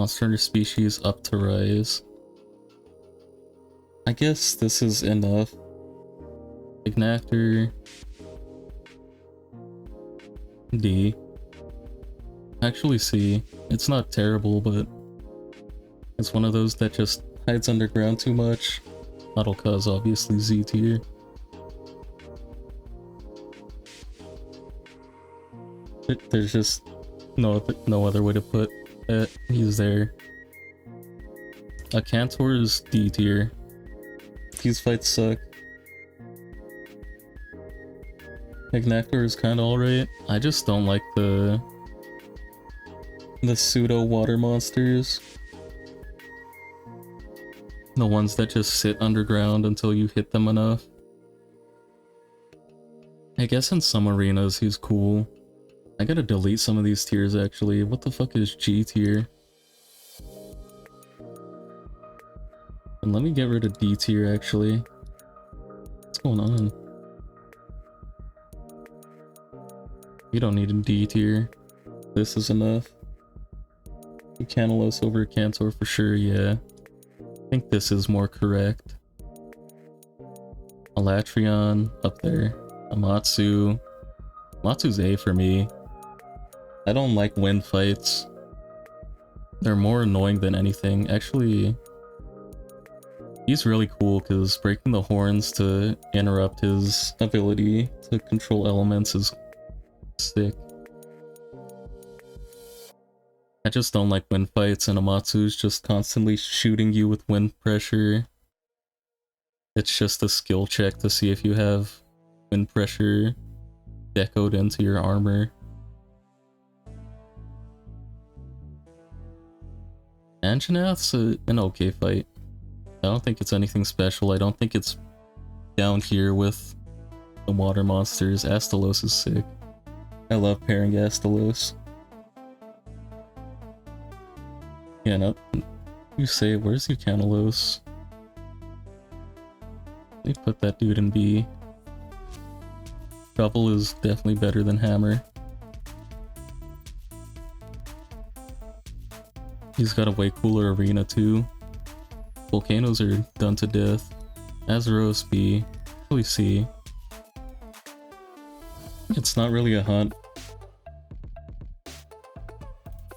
Monster Hunter species up to rise. I guess this is enough. Ignactor. D. Actually C. It's not terrible, but it's one of those that just hides underground too much. That'll cause obviously Z tier. There's just no other way to put it. He's there. A Cantor is D tier. These fights suck. Ignactor is kinda alright. I just don't like the pseudo water monsters. The ones that just sit underground until you hit them enough. I guess in some arenas he's cool. I gotta delete some of these tiers actually. What the fuck is G tier? And let me get rid of D tier actually. What's going on? You don't need a D tier. This is enough. Canalos over Cantor for sure, yeah. I think this is more correct. Alatreon up there. Amatsu. Amatsu's A for me. I don't like wind fights. They're more annoying than anything. Actually, he's really cool because breaking the horns to interrupt his ability to control elements is sick. I just don't like wind fights, and Amatsu's just constantly shooting you with wind pressure. It's just a skill check to see if you have wind pressure decoed into your armor. Anjanath's an okay fight. I don't think it's anything special. I don't think it's down here with the water monsters. Astalos is sick. I love pairing Astalos. Yeah, no. You say, where's Eucanalos? They put that dude in B. Shovel is definitely better than Hammer. He's got a way cooler arena too. Volcanoes are done to death. Azeros B. Actually C. It's not really a hunt.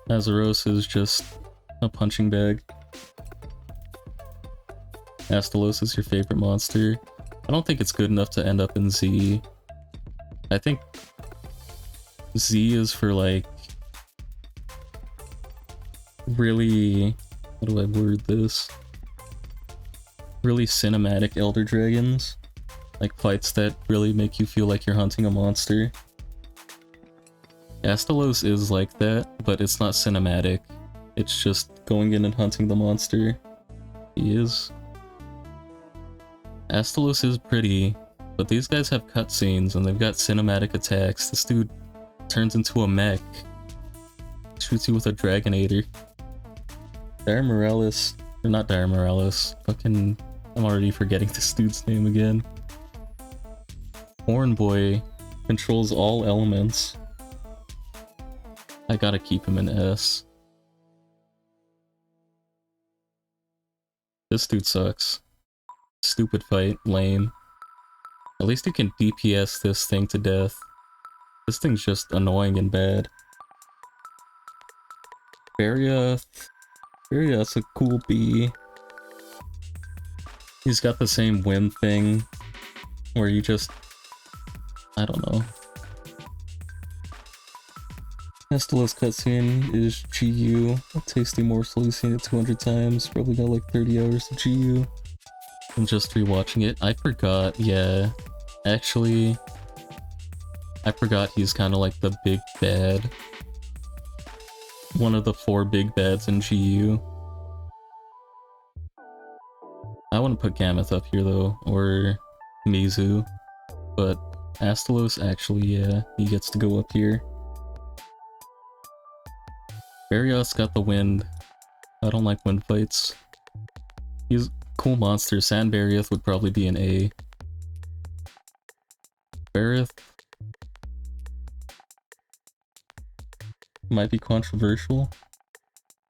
Azeros is just a punching bag. Astalos is your favorite monster. I don't think it's good enough to end up in Z. I think Z is for like really, how do I word this? Really cinematic Elder Dragons. Like fights that really make you feel like you're hunting a monster. Astalos is like that, but it's not cinematic. It's just going in and hunting the monster. He is. Astalos is pretty, but these guys have cutscenes and they've got cinematic attacks. This dude turns into a mech. Shoots you with a Dragonator. Dire Morales, or not Dire Morales, fucking, I'm already forgetting this dude's name again. Horn Boy controls all elements. I gotta keep him in S. This dude sucks. Stupid fight, lame. At least you can DPS this thing to death. This thing's just annoying and bad. Barioth's a cool bee. He's got the same wind thing, where you just... I don't know. Estelos cutscene is GU. A tasty morsel, you've seen it 200 times. Probably got like 30 hours of GU. I'm just rewatching it. I forgot, yeah. Actually, I forgot he's kind of like the big bad. One of the 4 big bads in GU. I want to put Gameth up here though, or Mizu. But Astalos, actually, yeah, he gets to go up here. Barioth's got the wind. I don't like wind fights. He's a cool monster. Sand Barioth would probably be an A. Barioth might be controversial.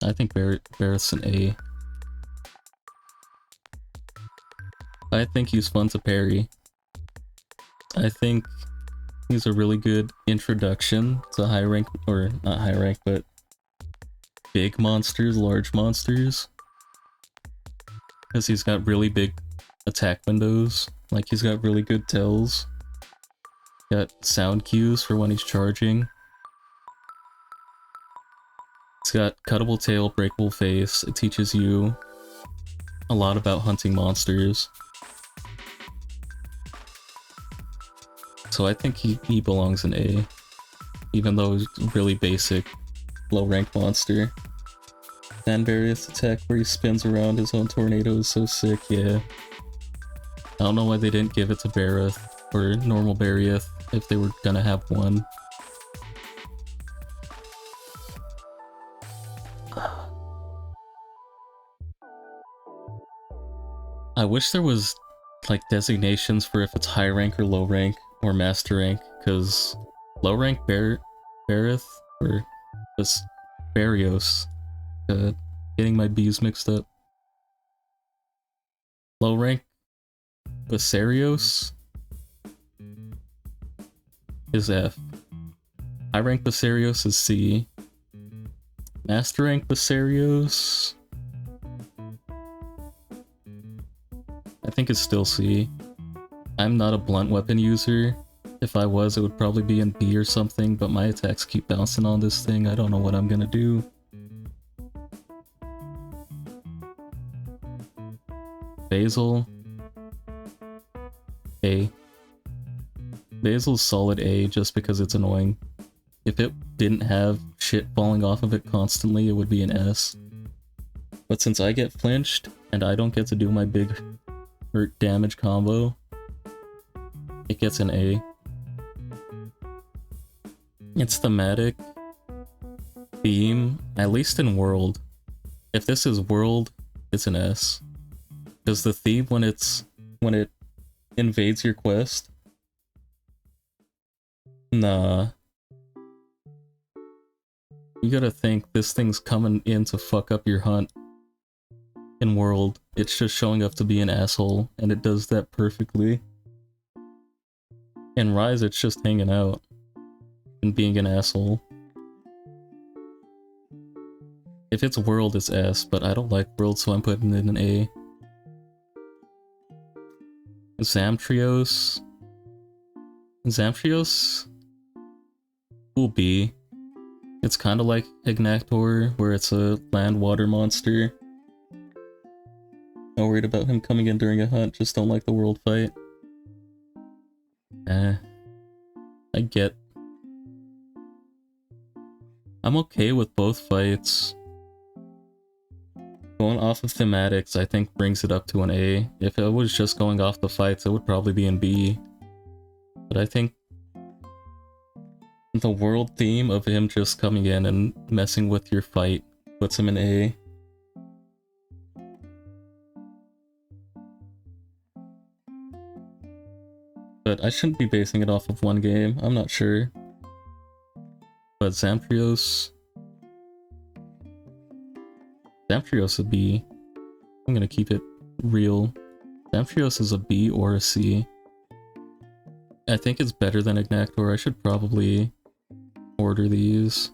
I think Barrett's an A. I think he's fun to parry. I think he's a really good introduction to high rank, or not high rank, but big monsters, large monsters. Because he's got really big attack windows. Like, he's got really good tells. Got sound cues for when he's charging. It's got cuttable tail, breakable face. It teaches you a lot about hunting monsters. So I think he belongs in A. Even though he's a really basic, low rank monster. And various attack where he spins around his own tornado is so sick, yeah. I don't know why they didn't give it to Bareth, or normal Barrieth, if they were gonna have one. I wish there was, like, designations for if it's high rank or low rank, or master rank, because low rank Bareth, or just Barrios, getting my B's mixed up. Low rank Basarios is F. High rank Basarios is C. Master rank Basarios, I think it's still C. I'm not a blunt weapon user. If I was, it would probably be in B or something, but my attacks keep bouncing on this thing. I don't know what I'm gonna do. Basil. A. Basil's solid A just because it's annoying. If it didn't have shit falling off of it constantly, it would be an S. But since I get flinched, and I don't get to do my big hurt damage combo, it gets an A. It's thematic. Theme, at least in world. If this is world, it's an S. Because the theme, when it invades your quest, nah. You gotta think this thing's coming in to fuck up your hunt. In world, it's just showing up to be an asshole, and it does that perfectly. In Rise, it's just hanging out and being an asshole. If it's world, it's S, but I don't like world, so I'm putting it in A. Zamtrios will B. It's kind of like Ignactor, where it's a land-water monster. Not worried about him coming in during a hunt, just don't like the world fight. I get. I'm okay with both fights. Going off of thematics, I think brings it up to an A. If it was just going off the fights, it would probably be in B. But I think the world theme of him just coming in and messing with your fight puts him in A. But I shouldn't be basing it off of one game, I'm not sure. But Zamtrios is a B. I'm gonna keep it real. Zamtrios is a B or a C. I think it's better than Ignactor. I should probably order these.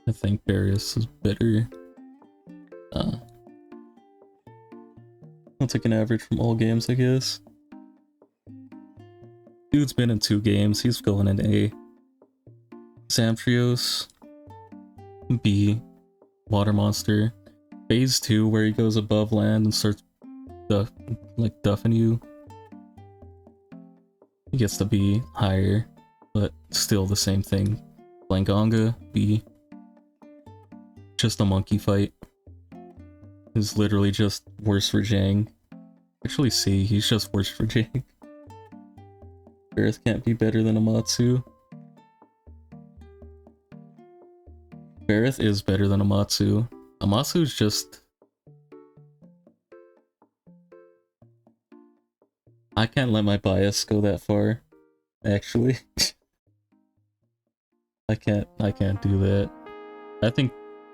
I think Darius is better. I'll take an average from all games, I guess. Dude's been in 2 games, he's going in A. Zamtrios, B. Water monster. Phase 2, where he goes above land and starts duffing you. He gets to be higher, but still the same thing. Blangonga, B. Just a monkey fight. Is literally just worse for Jang. Actually, C, he's just worse for Jang. Barrett can't be better than Amatsu. Barrett is better than Amatsu. Amatsu's just... I can't let my bias go that far, actually. I can't do that. I think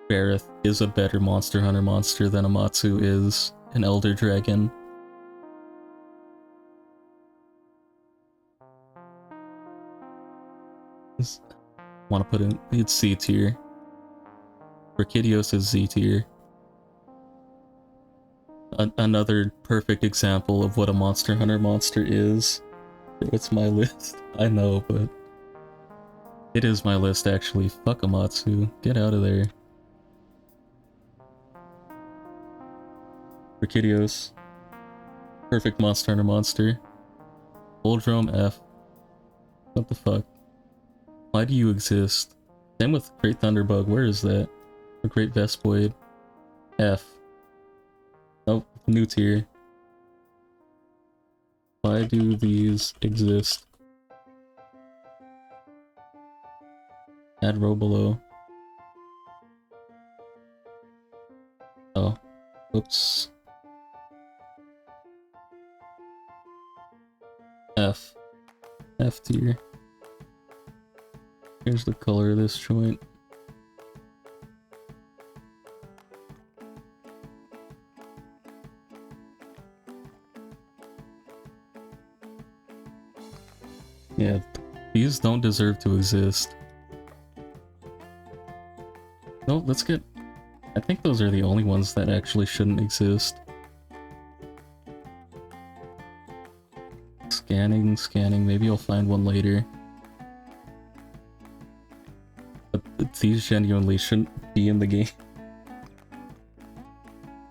Bareth is a better Monster Hunter monster than Amatsu is an Elder Dragon. Want to put in, it's C tier. Orchideos is Z tier. Another perfect example of what a Monster Hunter monster is. It's my list. I know, but it is my list actually. Fuck Amatsu. Get out of there. Orchideos. Perfect Monster Hunter monster. Boldrome F. What the fuck? Why do you exist? Same with Great Thunderbug. Where is that? Or Great Vespoid. F. Nope. New tier. Why do these exist? Add row below. Oh. Oops. F. F tier. Here's the color of this joint. Yeah, these don't deserve to exist. No, let's get... I think those are the only ones that actually shouldn't exist. Scanning, maybe I'll find one later. But these genuinely shouldn't be in the game.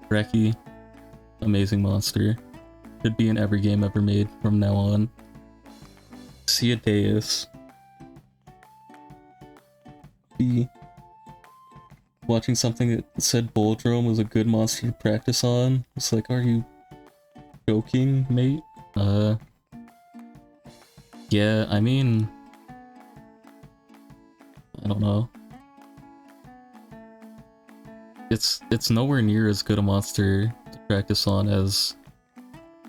Reki, amazing monster. Should be in every game ever made from now on. Ceadeus. B. Watching something that said Boldrome was a good monster to practice on. It's like, are you joking, mate? Yeah, I mean... I don't know. It's nowhere near as good a monster to practice on as...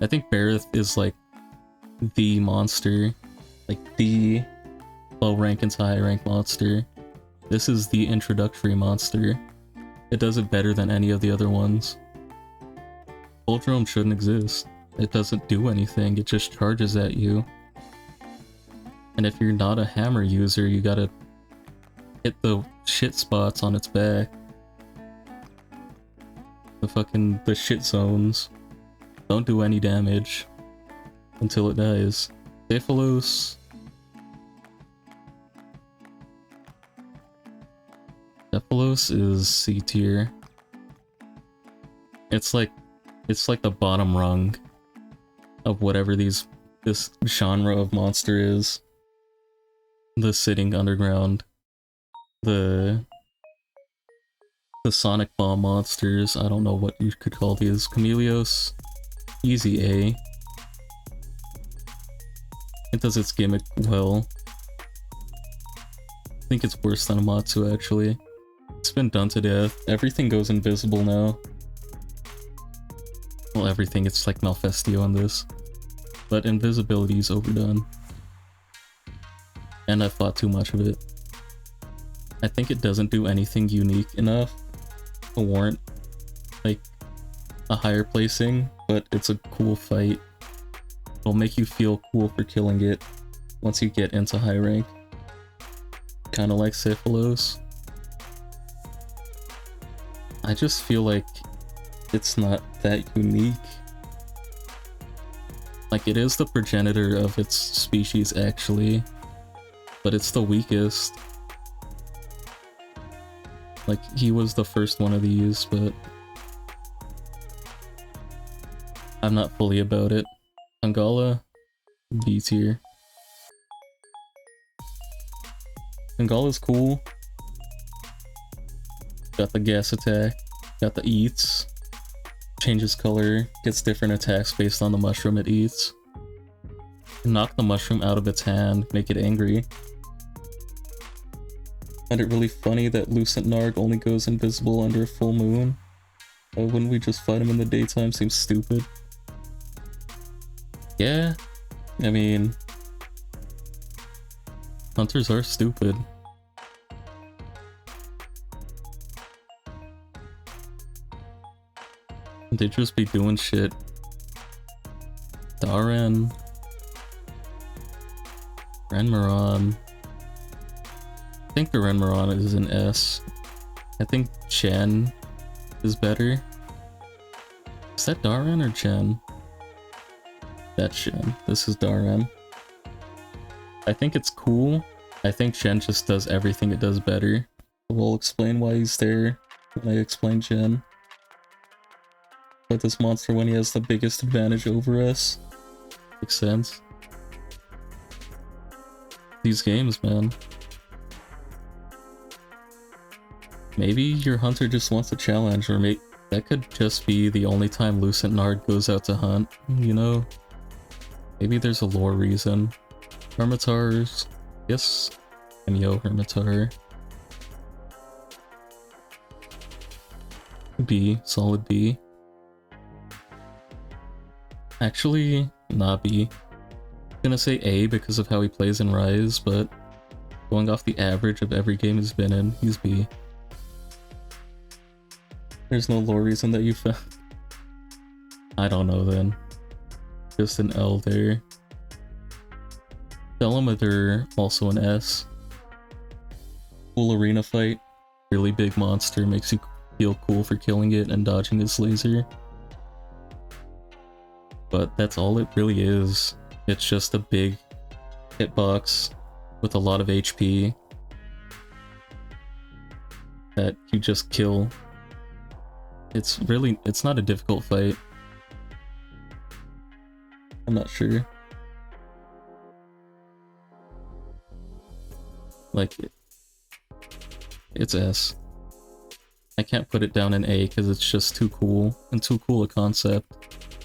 I think Bareth is like the monster. Like the low rank and high rank monster. This is the introductory monster. It does it better than any of the other ones. Boldrome shouldn't exist. It doesn't do anything, it just charges at you. And if you're not a hammer user, you gotta hit the shit spots on its back. The shit zones. Don't do any damage until it dies. Cephalos. Cephalos is C tier. It's like the bottom rung of whatever this genre of monster is. The sitting underground. The Sonic Bomb monsters. I don't know what you could call these. Chameleos. Easy A. It does its gimmick well. I think it's worse than Amatsu actually. It's been done to death. Everything goes invisible now. Well, everything, it's like Malfestio on this. But invisibility is overdone. And I fought too much of it. I think it doesn't do anything unique enough to warrant like a higher placing, but it's a cool fight. It'll make you feel cool for killing it once you get into high rank. Kinda like Cephalos. I just feel like it's not that unique. Like, it is the progenitor of its species actually, but it's the weakest. Like, he was the first one of these, but I'm not fully about it. Angala, B tier. Angala's cool. Got the gas attack, got the eats. Changes color, gets different attacks based on the mushroom it eats. Knock the mushroom out of its hand, make it angry. Find it really funny that Lucent Narg only goes invisible under a full moon. Wouldn't we just fight him in the daytime? Seems stupid. Yeah, I mean... Hunters are stupid. They just be doing shit. Darren. Renmaron. I think the Renmaron is an S. I think Chen is better. Is that Darren or Chen? That's Chen. This is Darren. I think it's cool. I think Chen just does everything it does better. We'll explain why he's there when I explain Chen. But this monster, when he has the biggest advantage over us, makes sense. These games, man. Maybe your hunter just wants a challenge, or maybe that could just be the only time Lucent Nard goes out to hunt, you know? Maybe there's a lore reason. Hermitars, yes, and yo, Hermitar. B, solid B. Actually, not B. I'm gonna say A because of how he plays in Rise, but going off the average of every game he's been in, he's B. There's no lore reason that you found. I don't know then. Just an L there. Telemeter, also an S. Cool arena fight. Really big monster, makes you feel cool for killing it and dodging its laser. But that's all it really is. It's just a big hitbox with a lot of HP that you just kill. It's not a difficult fight. I'm not sure. Like, it's S. I can't put it down in A because it's just too cool, and too cool a concept.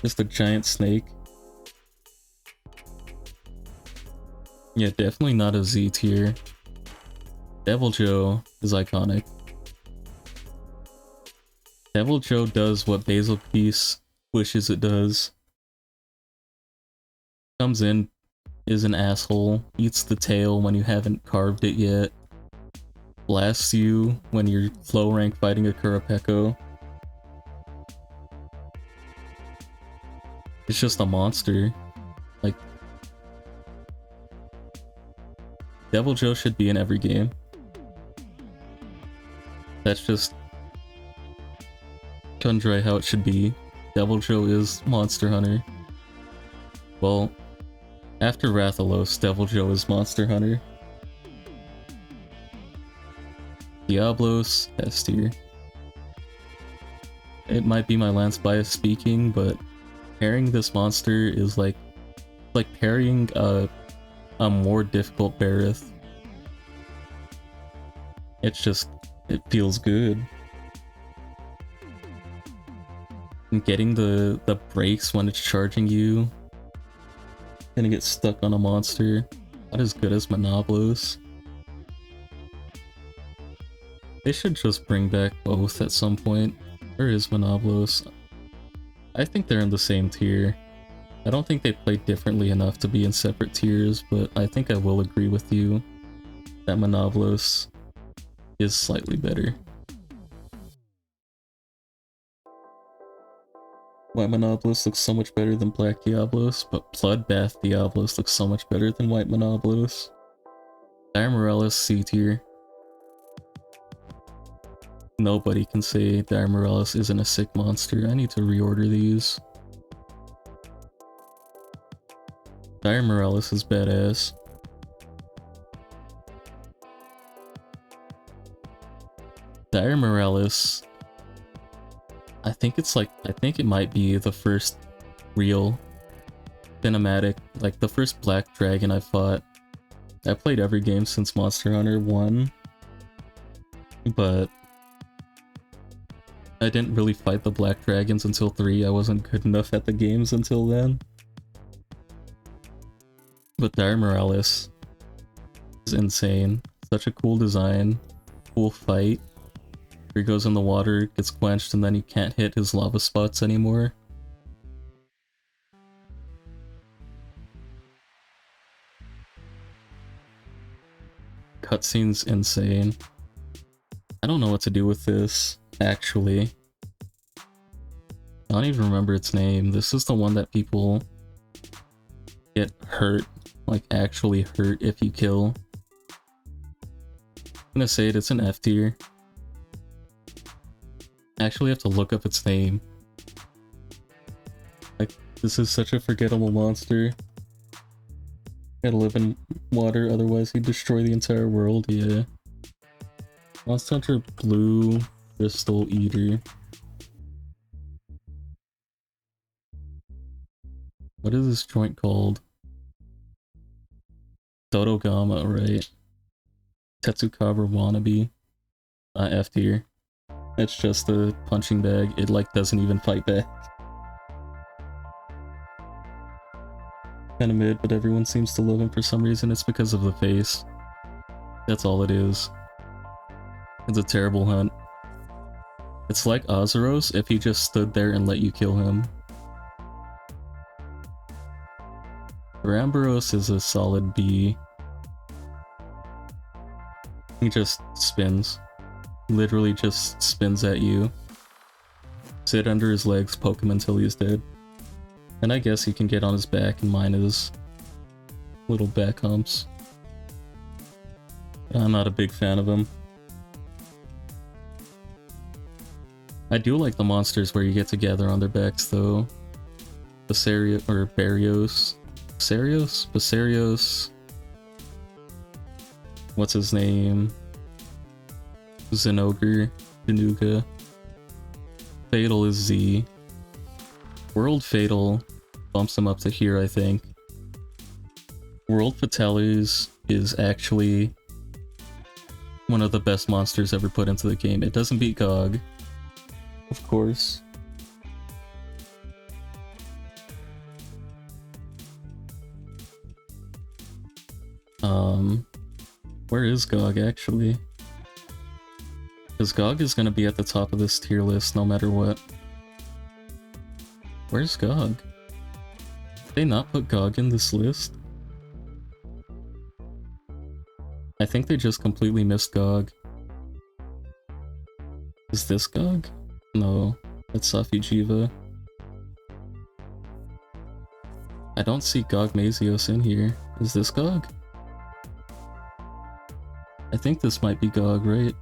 Just a giant snake. Yeah, definitely not a Z tier. Devil Joe is iconic. Devil Joe does what Basil Peace wishes it does. Comes in, is an asshole, eats the tail when you haven't carved it yet, blasts you when you're low rank fighting a Kurapeko. It's just a monster. Like, Devil Joe should be in every game. That's just cut and dry how it should be. Devil Joe is Monster Hunter. Well, after Rathalos, Devil Joe is Monster Hunter. Diablos, S tier. It might be my Lance bias speaking, but parrying this monster is like parrying a more difficult Barith. It feels good. And getting the breaks when it's charging you, gonna get stuck on a monster, not as good as Monoblos. They should just bring back both at some point. Where is Monoblos? I think they're in the same tier. I don't think they play differently enough to be in separate tiers, but I think I will agree with you that Monoblos is slightly better. White Monoblos looks so much better than Black Diablos, but Bloodbath Diablos looks so much better than White Monoblos. Dire Morales C tier. Nobody can say Dire Morales isn't a sick monster. I need to reorder these. Dire Morales is badass. Dire Morales, I think it might be the first real cinematic, like the first Black Dragon I fought. I played every game since Monster Hunter 1, but I didn't really fight the Black Dragons until 3. I wasn't good enough at the games until then. But Dire Morales is insane. Such a cool design, cool fight. He goes in the water, gets quenched, and then he can't hit his lava spots anymore. Cutscene's insane. I don't know what to do with this, actually. I don't even remember its name. This is the one that people get hurt, like actually hurt if you kill. I'm gonna say it's an F tier. I actually have to look up its name. Like, this is such a forgettable monster. Gotta live in water, otherwise he'd destroy the entire world, yeah. Monster Hunter Blue Crystal Eater. What is this joint called? Dodogama, right? Tetsukabra Wannabe. F tier. It's just a punching bag. It like doesn't even fight back. Kinda mid, but everyone seems to love him for some reason. It's because of the face. That's all it is. It's a terrible hunt. It's like Azuros if he just stood there and let you kill him. Ramboros is a solid B. He just spins. Literally just spins at you. Sit under his legs, poke him until he's dead. And I guess you can get on his back and mine his little back humps. I'm not a big fan of him. I do like the monsters where you get to gather on their backs though. Basarios, or Barrios. Basarios. What's his name? Zenogre. Denuga. Fatal is Z. World Fatal bumps him up to here, I think. World Fatales is actually one of the best monsters ever put into the game. It doesn't beat Gog, of course. Where is Gog actually? Because Gog is gonna be at the top of this tier list no matter what. Where's Gog? Did they not put Gog in this list? I think they just completely missed Gog. Is this Gog? No, that's Safijiva. I don't see Gog Mazios in here. Is this Gog? I think this might be Gog, right?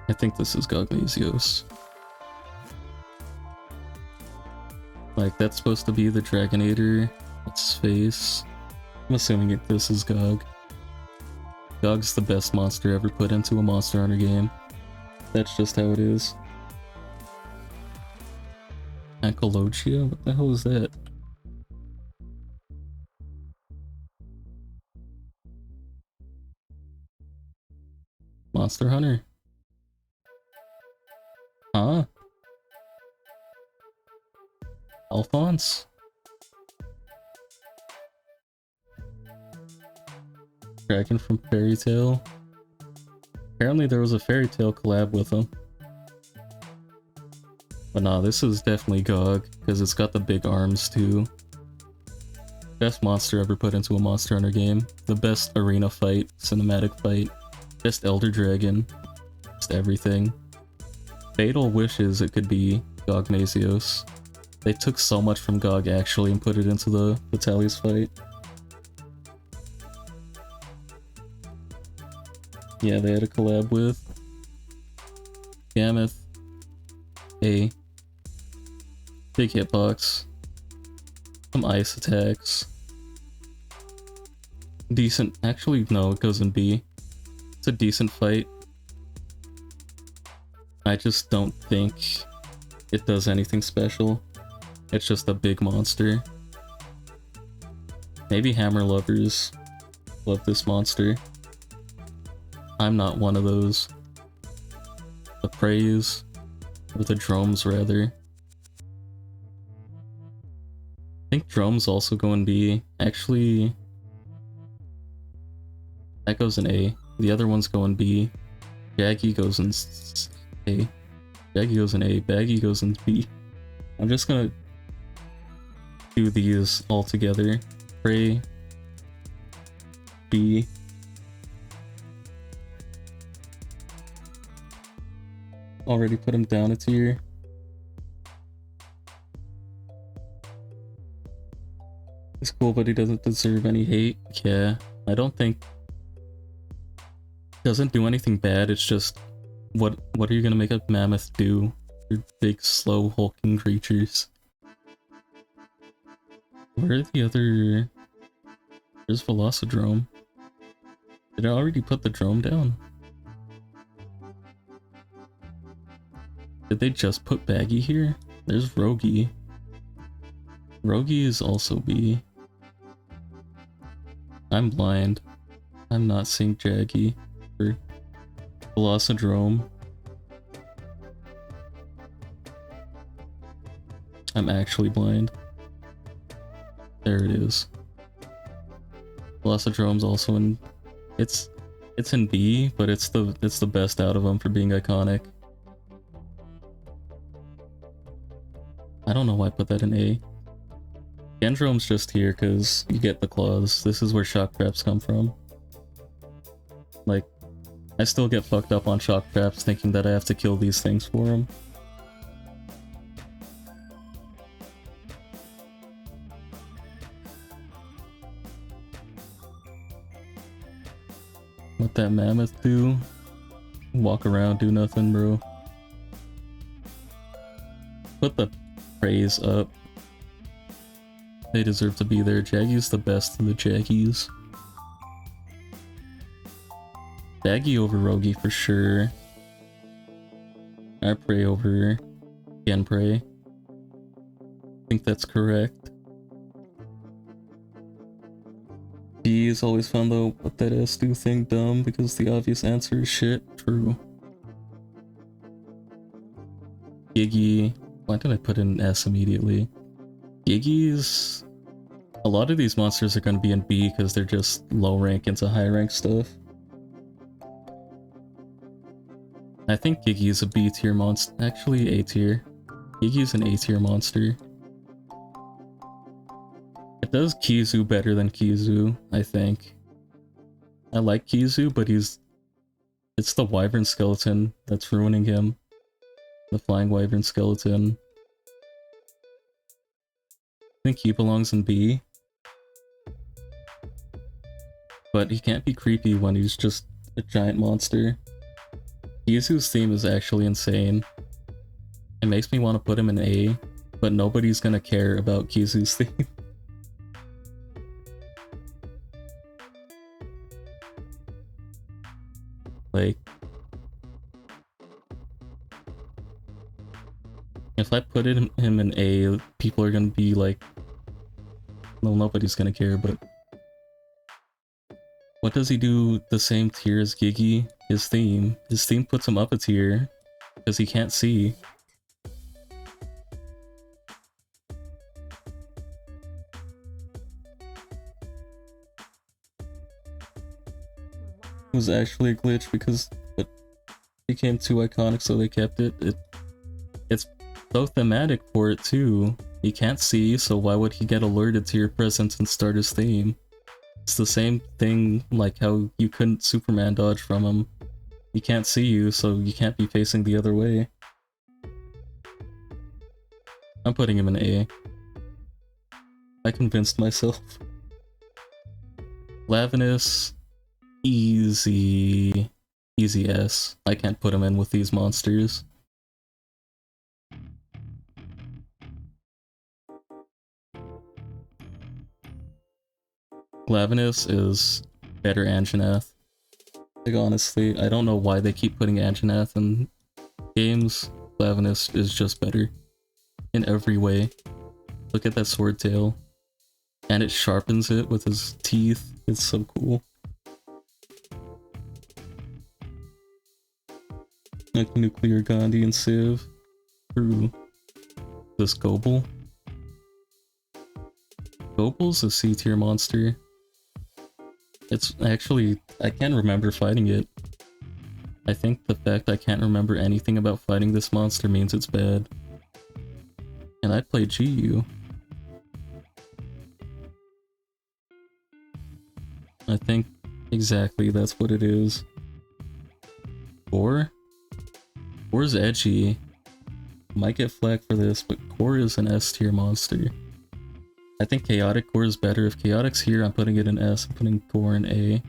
I think this is Gog Mazios. Like, that's supposed to be the Dragonator. What's his face? I'm assuming this is Gog. Gog's the best monster ever put into a Monster Hunter game. That's just how it is. Ankylostia? What the hell is that? Monster Hunter? Huh? Alphonse? Dragon from Fairy Tail? Apparently there was a Fairy Tail collab with him. But nah, this is definitely Gog, because it's got the big arms too. Best monster ever put into a Monster Hunter game. The best arena fight, cinematic fight, best Elder Dragon, just everything. Fatal wishes it could be Gog Mazios. They took so much from Gog actually and put it into the Vitalis fight. Yeah, they had a collab with Gammoth. A big hitbox. Some ice attacks. Decent. Actually, no, it goes in B. It's a decent fight. I just don't think it does anything special. It's just a big monster. Maybe hammer lovers love this monster. I'm not one of those. The praise, or the drones rather. I think drones also go in B. Actually, that goes in A. The other ones go in B. Jaggy goes in A. Jaggy goes in A. Baggy goes in B. I'm just gonna do these all together. Prey, B, Already put him down a tier. He's cool, but he doesn't deserve any hate. Yeah, I don't think... Doesn't do anything bad, it's just... What are you gonna make a mammoth do? They're big, slow, hulking creatures. Where are the other... There's Velocidrome. Did I already put the drone down? Did they just put Baggy here? There's Rogi. Rogi is also B. I'm blind. I'm not seeing Jaggy or Velocidrome. I'm actually blind. There it is. Velocidrome's also in... It's in B, but it's the best out of them for being iconic. I don't know why I put that in A. Gendrome's just here because you get the claws. This is where shock traps come from. Like, I still get fucked up on shock traps thinking that I have to kill these things for them. What that mammoth do? Walk around, do nothing, bro. Put the praise up. They deserve to be there. Jaggy's the best of the Jaggies. Baggy over Rogi for sure. I pray over Genpray. I think that's correct. B is always fun though, but that S do thing dumb because the obvious answer is shit. True. Giggy. Why did I put in S immediately? Giggy's... A lot of these monsters are going to be in B because they're just low rank into high rank stuff. I think Giggy's a B tier monster. Actually, A tier. Giggy's an A tier monster. It does Kizu better than Kizu, I think. I like Kizu, but it's the Wyvern skeleton that's ruining him. The flying Wyvern skeleton. I think he belongs in B. But he can't be creepy when he's just a giant monster. Kizu's theme is actually insane. It makes me want to put him in A, but nobody's gonna care about Kizu's theme. Like, if I put him in A, people are gonna be like, well, nobody's gonna care, but what does he do the same tier as Giggy? His theme. His theme puts him up a tier because he can't see. It was actually a glitch because it became too iconic, so they kept it. It's so thematic for it too. He can't see, so why would he get alerted to your presence and start his theme? It's the same thing like how you couldn't Superman dodge from him. He can't see you, so you can't be facing the other way. I'm putting him in A. I convinced myself. Lavinus... Easy S. I can't put him in with these monsters. Lavinus is better Anjanath. Like honestly, I don't know why they keep putting Anjanath in games. Lavinus is just better. In every way. Look at that sword tail. And it sharpens it with his teeth. It's so cool. Like Nuclear Gandhi and Civ. True. This Gobel. Gobel's a C tier monster. It's actually... I can't remember fighting it. I think the fact I can't remember anything about fighting this monster means it's bad. And I play GU. I think exactly that's what it is. 4? Core's edgy. Might get flagged for this, but Core is an S tier monster. I think Chaotic Core is better. If Chaotic's here, I'm putting it in S. I'm putting Core in A.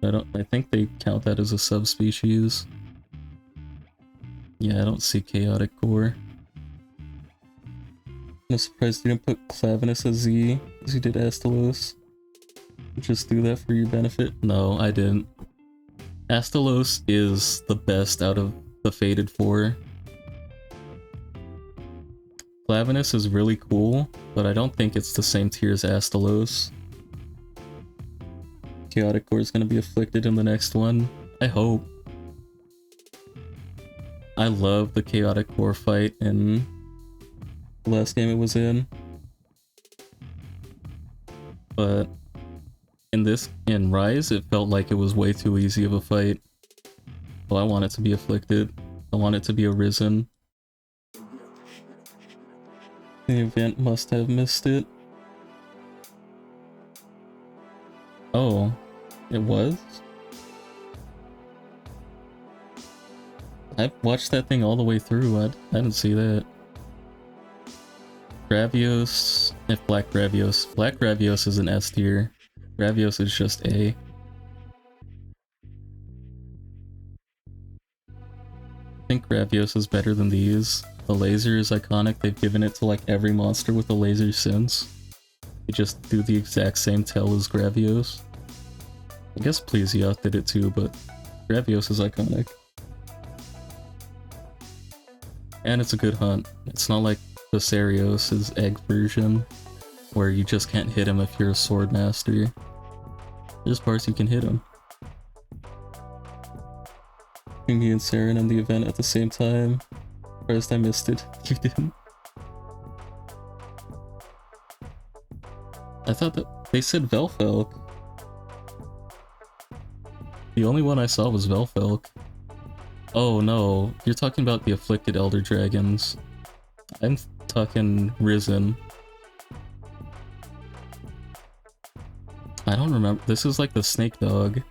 I think they count that as a subspecies. Yeah, I don't see Chaotic Core. I'm surprised you didn't put Clavinus as Z, because you did Astalos. Just do that for your benefit? No, I didn't. Astalos is the best out of the Fated 4. Clavinus is really cool, but I don't think it's the same tier as Astalos. Chaotic Core is going to be afflicted in the next one. I hope. I love the Chaotic Core fight in the last game it was in. But in Rise, it felt like it was way too easy of a fight. So I want it to be afflicted. I want it to be arisen. The event must have missed it. Oh, it was? I watched that thing all the way through. I didn't see that. Gravios, if Black Gravios. Black Gravios is an S tier. Gravios is just A. I think Gravios is better than these. The laser is iconic. They've given it to like every monster with a laser since. They just do the exact same tail as Gravios. I guess Plesioth did it too, but Gravios is iconic. And it's a good hunt. It's not like Viserios' egg version, where you just can't hit him if you're a sword master. There's parts you can hit him. Me and Saren in the event at the same time. Surprised I missed it. You didn't. I thought that they said Velfelk. The only one I saw was Velfelk. Oh no, you're talking about the Afflicted Elder Dragons. I'm talking Risen. I don't remember. This is like the Snake Dog.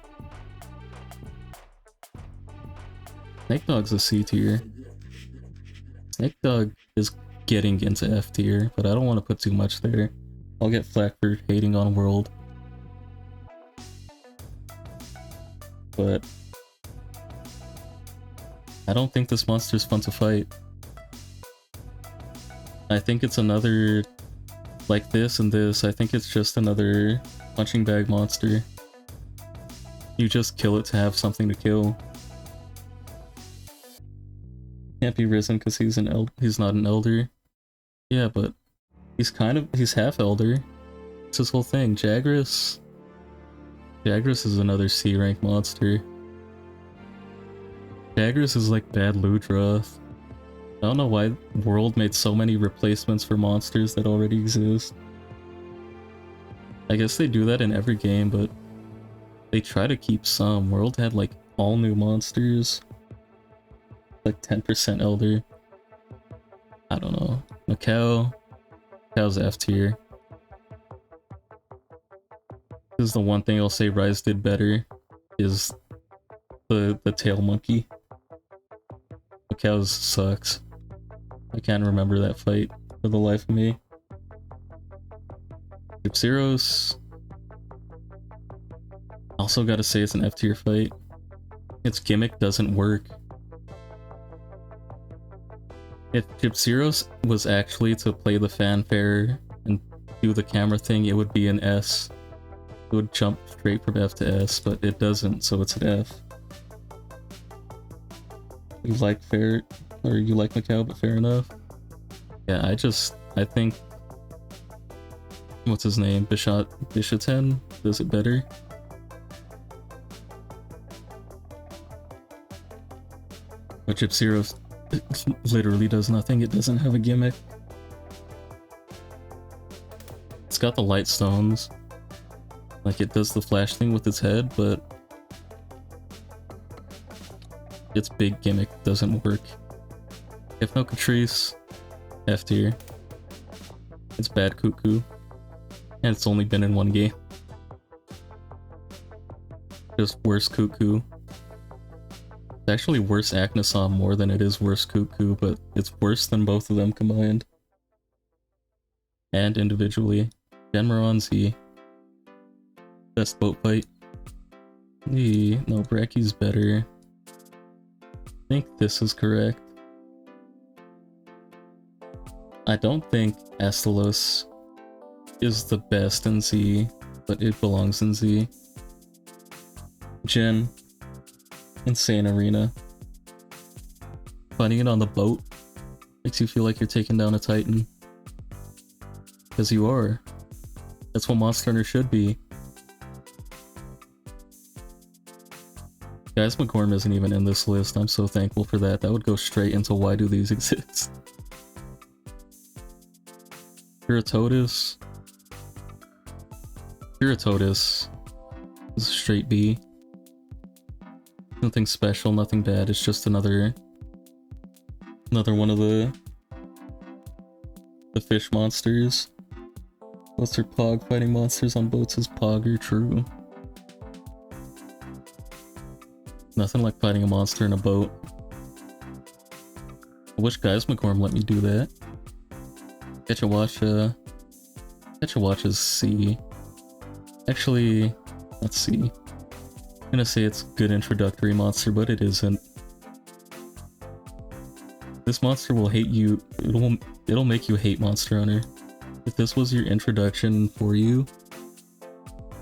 Snake Dog's a C tier. Snake Dog is getting into F tier, but I don't want to put too much there. I'll get flack for hating on World. But I don't think this monster is fun to fight. I think it's another, like this and this, I think it's just another punching bag monster. You just kill it to have something to kill. Can't be Risen because he's not an elder. Yeah, but he's half elder. It's his whole thing. Jagras is another C rank monster. Jagras is like bad Ludroth. I don't know why World made so many replacements for monsters that already exist. I guess they do that in every game, but they try to keep some. World had like all new monsters. Like 10% elder. I don't know. Macaw's F tier. This is the one thing I'll say Rise did better, is the tail monkey. Macaw's sucks. I can't remember that fight for the life of me. Gypsyros. Also gotta say it's an F tier fight. Its gimmick doesn't work. If Gypsyros was actually to play the fanfare and do the camera thing, it would be an S. It would jump straight from F to S, but it doesn't, so it's an F. You like you like Macau, but fair enough. Yeah, I think, what's his name? Bishaten does it better. But Gypsyros literally does nothing. It doesn't have a gimmick. It's got the light stones. Like, it does the flash thing with its head, but its big gimmick doesn't work. Hypnocatrice, F tier. It's bad Cuckoo. And it's only been in one game. Just worse Cuckoo. It's actually worse Acnasom more than it is worse Cuckoo, but it's worse than both of them combined. And individually. Genmaron Z. Best boat fight. No, Bracky's better. I think this is correct. I don't think Astalos is the best in Z, but it belongs in Z. Gen. Insane Arena. Fighting it on the boat makes you feel like you're taking down a Titan. Because you are. That's what Monster Hunter should be. Guys, McCorm isn't even in this list. I'm so thankful for that. That would go straight into why do these exist. Piratotus. Piratotus is a straight B. Nothing special, nothing bad. It's just another one of the fish monsters. What's their Pog fighting monsters on boats is Pog or true. Nothing like fighting a monster in a boat. I wish Guys McCorm let me do that. Ketchawacha is C. Actually, let's see. I'm gonna say it's a good introductory monster, but it isn't. This monster will hate you. It'll make you hate Monster Hunter. If this was your introduction for you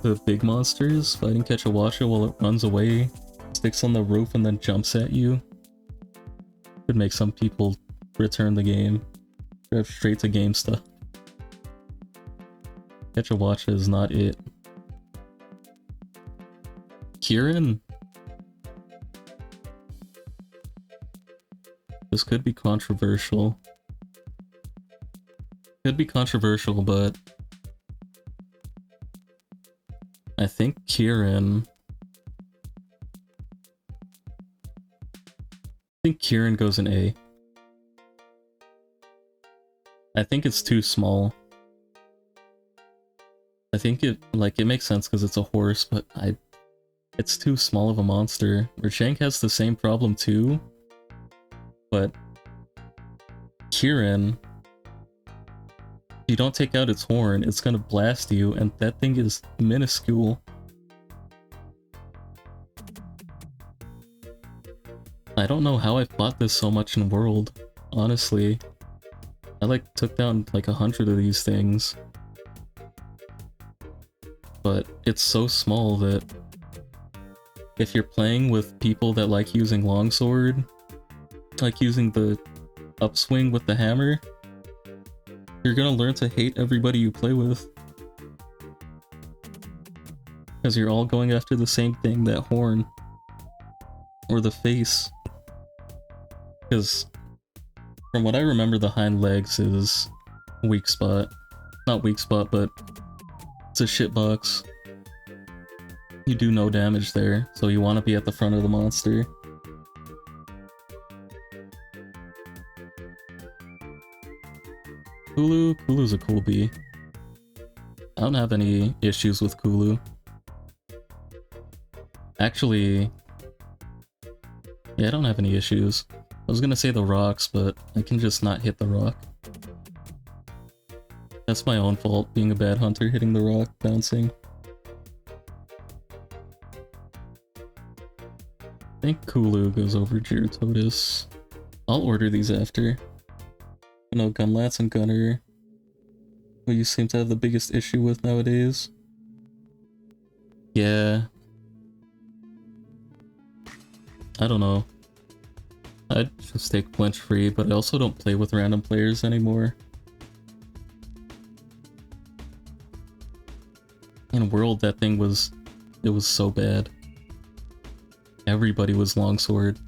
to big monsters, fighting Ketchawacha while it runs away, sticks on the roof, and then jumps at you, could make some people return the game. Drive straight to GameStop. Ketchawacha is not it. Kieran? This could be controversial. Could be controversial, but I think Kieran goes in A. I think it's too small. I think it makes sense because it's a horse, but it's too small of a monster. Rashank has the same problem too, but Kieran, if you don't take out its horn, it's gonna blast you, and that thing is minuscule. I don't know how I fought this so much in World, honestly. I took down 100 of these things. But it's so small that if you're playing with people that like using longsword, like using the upswing with the hammer, you're gonna learn to hate everybody you play with. Because you're all going after the same thing, that horn. Or the face. Because from what I remember, the hind legs is weak spot. Not weak spot, but it's a shitbox. You do no damage there, so you want to be at the front of the monster. Kulu's a cool bee. I don't have any issues with Kulu. Actually, yeah, I don't have any issues. I was gonna say the rocks, but I can just not hit the rock. That's my own fault, being a bad hunter, hitting the rock, bouncing. I think Kulu goes over Gyrototus. I'll order these after. I know Gunlats and Gunner, who you seem to have the biggest issue with nowadays. Yeah. I don't know. I'd just take flinch free, but I also don't play with random players anymore. In World, that thing was so bad. Everybody was longsword.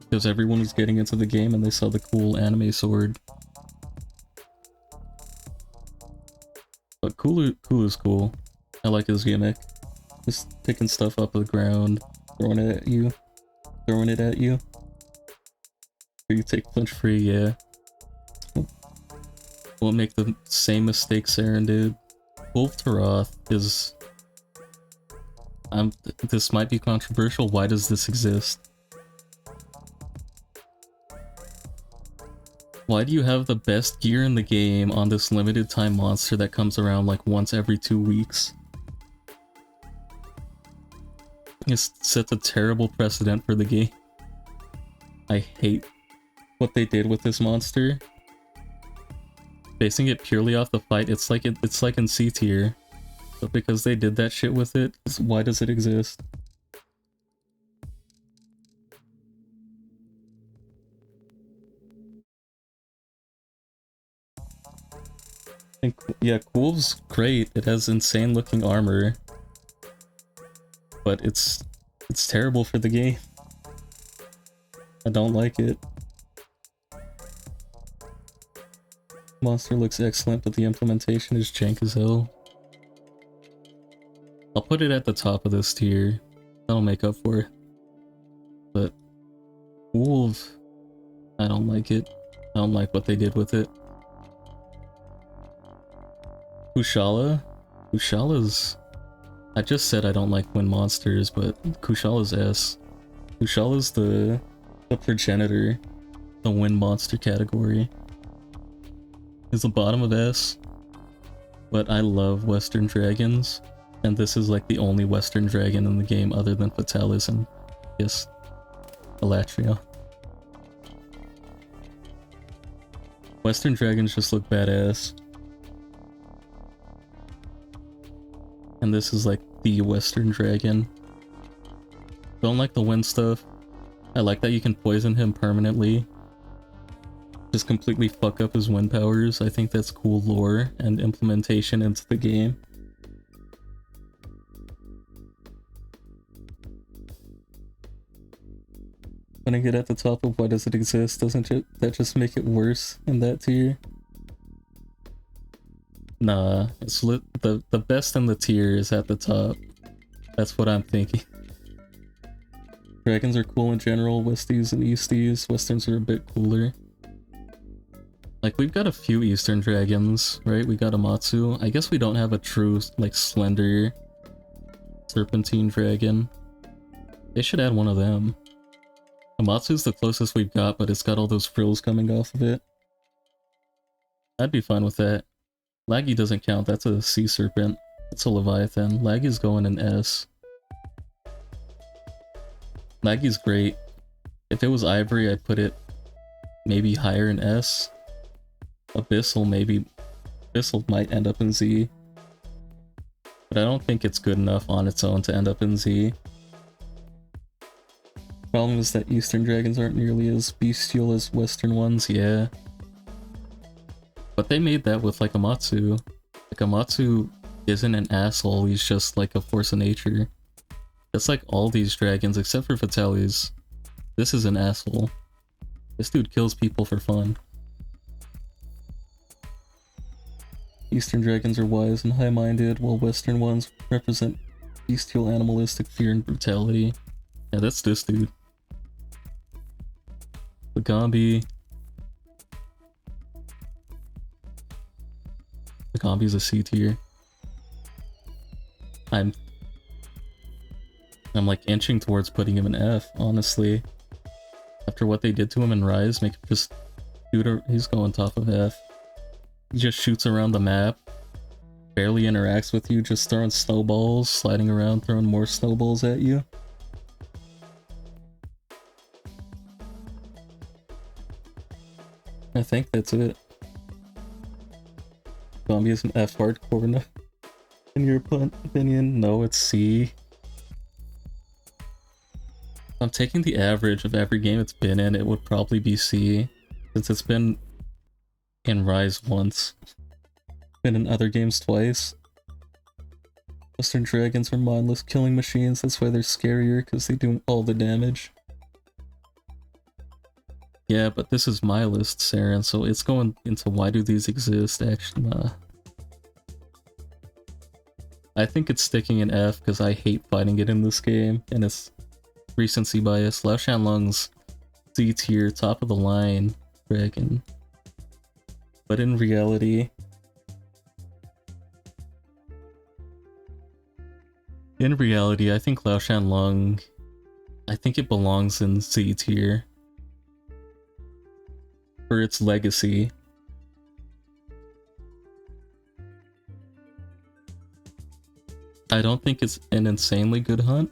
Because everyone was getting into the game and they saw the cool anime sword. But Kulu's cool. I like his gimmick. Just picking stuff up of the ground, throwing it at you. Or you take flinch free, yeah. Won't make the same mistake Saren did. Wolf Taroth is... this might be controversial. Why does this exist? Why do you have the best gear in the game on this limited time monster that comes around like once every 2 weeks? It sets a terrible precedent for the game. I hate what they did with this monster. Basing it purely off the fight, it's like in C tier. But because they did that shit with it, why does it exist? Yeah, Cool's great. It has insane looking armor. But it's terrible for the game. I don't like it. Monster looks excellent, but the implementation is jank as hell. I'll put it at the top of this tier. That'll make up for it. But Wolf, I don't like it. I don't like what they did with it. Kushala? Kushala's... I just said I don't like wind monsters, but Kushala's S. Kushala's the progenitor, the wind monster category. Is the bottom of S. But I love Western dragons, and this is like the only Western dragon in the game other than Fatalis and, yes, Elatria. Western dragons just look badass. And this is like the Western dragon. Don't like the wind stuff. I like that you can poison him permanently. Just completely fuck up his wind powers. I think that's cool lore and implementation into the game. Putting it at the top of why does it exist, doesn't that just make it worse in that tier? Nah, it's the best in the tier is at the top. That's what I'm thinking. Dragons are cool in general, Westies and Easties. Westerns are a bit cooler. Like, we've got a few Eastern dragons, right? We got Amatsu. I guess we don't have a true, like, slender serpentine dragon. They should add one of them. Amatsu's the closest we've got, but it's got all those frills coming off of it. I'd be fine with that. Laggy doesn't count, that's a sea serpent. It's a Leviathan. Laggy's going in S. Laggy's great. If it was Ivory, I'd put it maybe higher in S. Abyssal, maybe. Abyssal might end up in Z. But I don't think it's good enough on its own to end up in Z. Problem is that Eastern dragons aren't nearly as bestial as Western ones, yeah. But they made that with like Amatsu. Like Amatsu isn't an asshole, he's just like a force of nature. That's like all these dragons except for Vitalis. This is an asshole. This dude kills people for fun. Eastern dragons are wise and high-minded, while Western ones represent bestial animalistic fear and brutality. Yeah, that's this dude. The Gambi. The Gambi's a C tier. I'm like inching towards putting him in F, honestly. After what they did to him in Rise, make him just shoot. He's going top of F. He just shoots around the map, barely interacts with you, just throwing snowballs, sliding around, throwing more snowballs at you. I think that's it. Zombie is an F hardcore enough. In your opinion, no, it's C. I'm taking the average of every game it's been in, it would probably be C. Since it's been in Rise once. Been in other games twice. Western dragons are mindless killing machines, that's why they're scarier, because they do all the damage. Yeah, but this is my list, Saren, so it's going into why do these exist, actually, nah. I think it's sticking in F because I hate fighting it in this game, and it's recency bias. Lao Shanlong's C tier, top of the line dragon. But in reality... I think Lao Shanlong... I think it belongs in C tier. for its legacy. I don't think it's an insanely good hunt.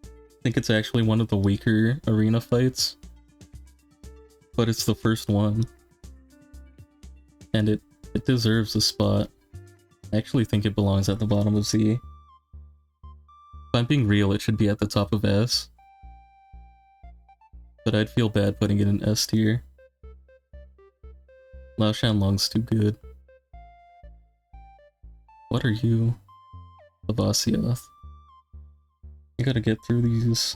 I think it's actually one of the weaker arena fights. But it's the first one. And it deserves a spot. I actually think it belongs at the bottom of Z. If I'm being real, it should be at the top of S. But I'd feel bad putting it in S tier. Lao Shanlong's too good. What are you? Lavasiath. I gotta get through these.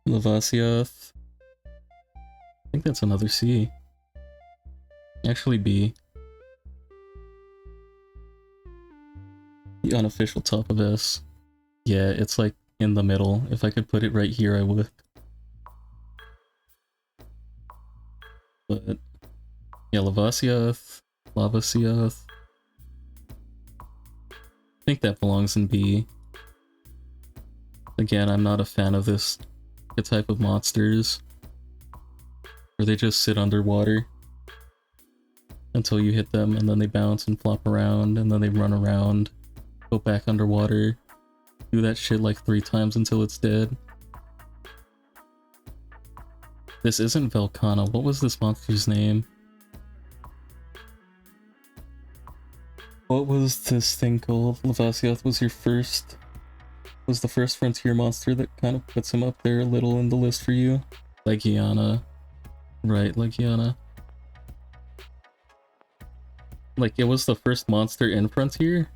Lavasiath. I think that's another C. Actually B. The unofficial top of S. Yeah, it's like in the middle. If I could put it right here, I would. But yeah, Lavasiath. I think that belongs in B. Again, I'm not a fan of this type of monsters where they just sit underwater until you hit them and then they bounce and flop around and then they run around, go back underwater, do that shit like 3 times until it's dead. This isn't Velkhana. What was this monster's name? What was this thing called? Lavasiath was the first frontier monster that kind of puts him up there a little in the list for you. Legiana. Right, Legiana. Like, it was the first monster in Frontier?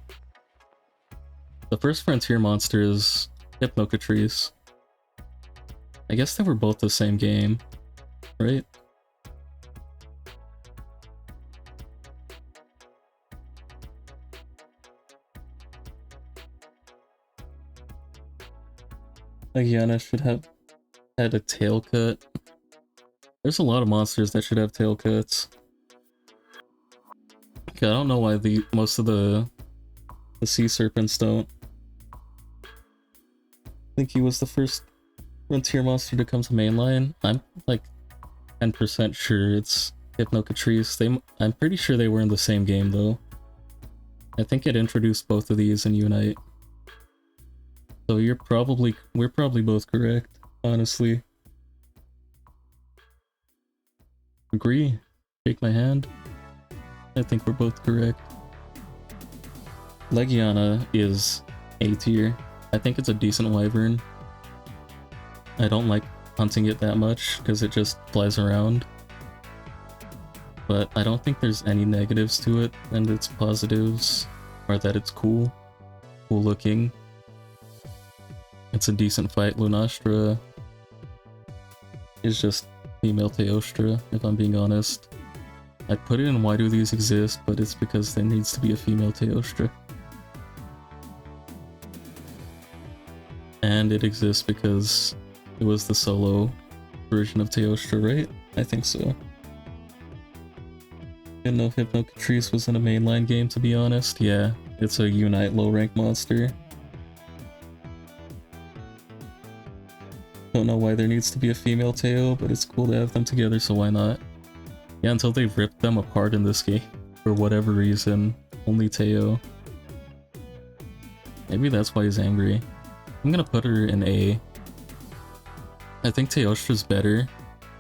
The first Frontier monster is Hypnocatrice. I guess they were both the same game, right? Legiana should have had a tail cut. There's a lot of monsters that should have tail cuts. Okay, I don't know why most of the sea serpents don't. I think he was the first frontier monster to come to mainline. I'm like 10% sure it's Hypnocatrice. I'm pretty sure they were in the same game though. I think it introduced both of these in Unite. So we're probably both correct, honestly. Agree? Shake my hand? I think we're both correct. Legiana is A tier. I think it's a decent wyvern. I don't like hunting it that much because it just flies around. But I don't think there's any negatives to it, and its positives are that it's cool looking. It's a decent fight. Lunastra is just female Teostra, if I'm being honest. I put it in why do these exist, but it's because there needs to be a female Teostra. And it exists because it was the solo version of Teostra, right? I think so. Didn't know if Hypnocatrice was in a mainline game, to be honest. Yeah, it's a Unite low rank monster. Don't know why there needs to be a female Teo, but it's cool to have them together, so why not? Yeah, until they ripped them apart in this game. For whatever reason, only Teo. Maybe that's why he's angry. I'm gonna put her in A. I think Teostra's better,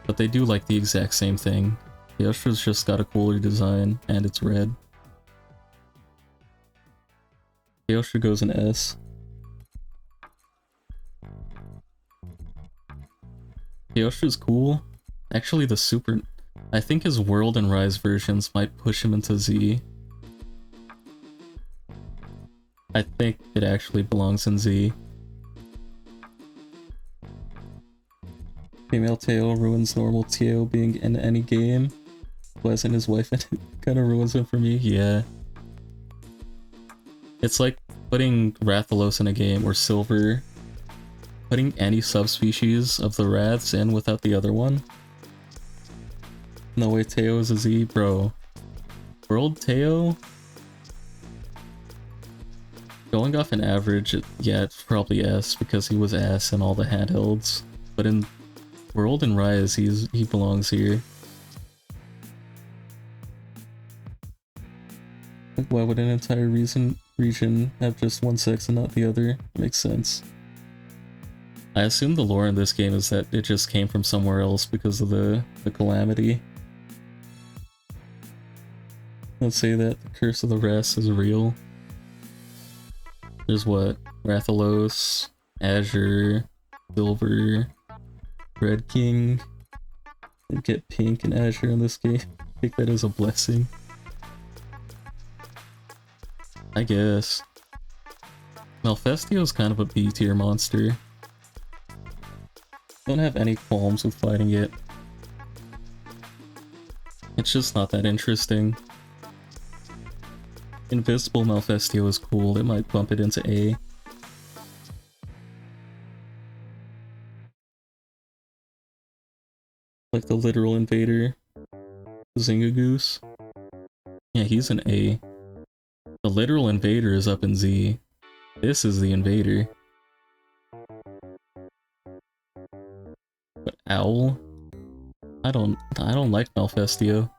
but they do like the exact same thing. Teostra's just got a cooler design, and it's red. Teostra goes in S. Teostra's cool. Actually, I think his World and Rise versions might push him into Z. I think it actually belongs in Z. Female Teo ruins normal Teo being in any game. Wes and his wife, and it kind of ruins him for me. Yeah. It's like putting Rathalos in a game, or Silver. Putting any subspecies of the Wraths in without the other one. No way Teo is a Z, bro. World Teo? Going off an average, yeah, it's probably S because he was ass in all the handhelds. But in World and Rise, he belongs here. Like, why would an entire region have just one sex and not the other? Makes sense. I assume the lore in this game is that it just came from somewhere else because of the calamity. Let's say that the Curse of the Rest is real. There's what? Rathalos, Azure, Silver, Red King. And get Pink and Azure in this game. I think that is a blessing. I guess. Malfestio is kind of a B tier monster. Don't have any qualms with fighting it. It's just not that interesting. Invisible Malfestio is cool, it might bump it into A. Like the literal invader. Zingagoose. Yeah, he's an A. The literal invader is up in Z. This is the invader. But Owl? I don't like Malfestio.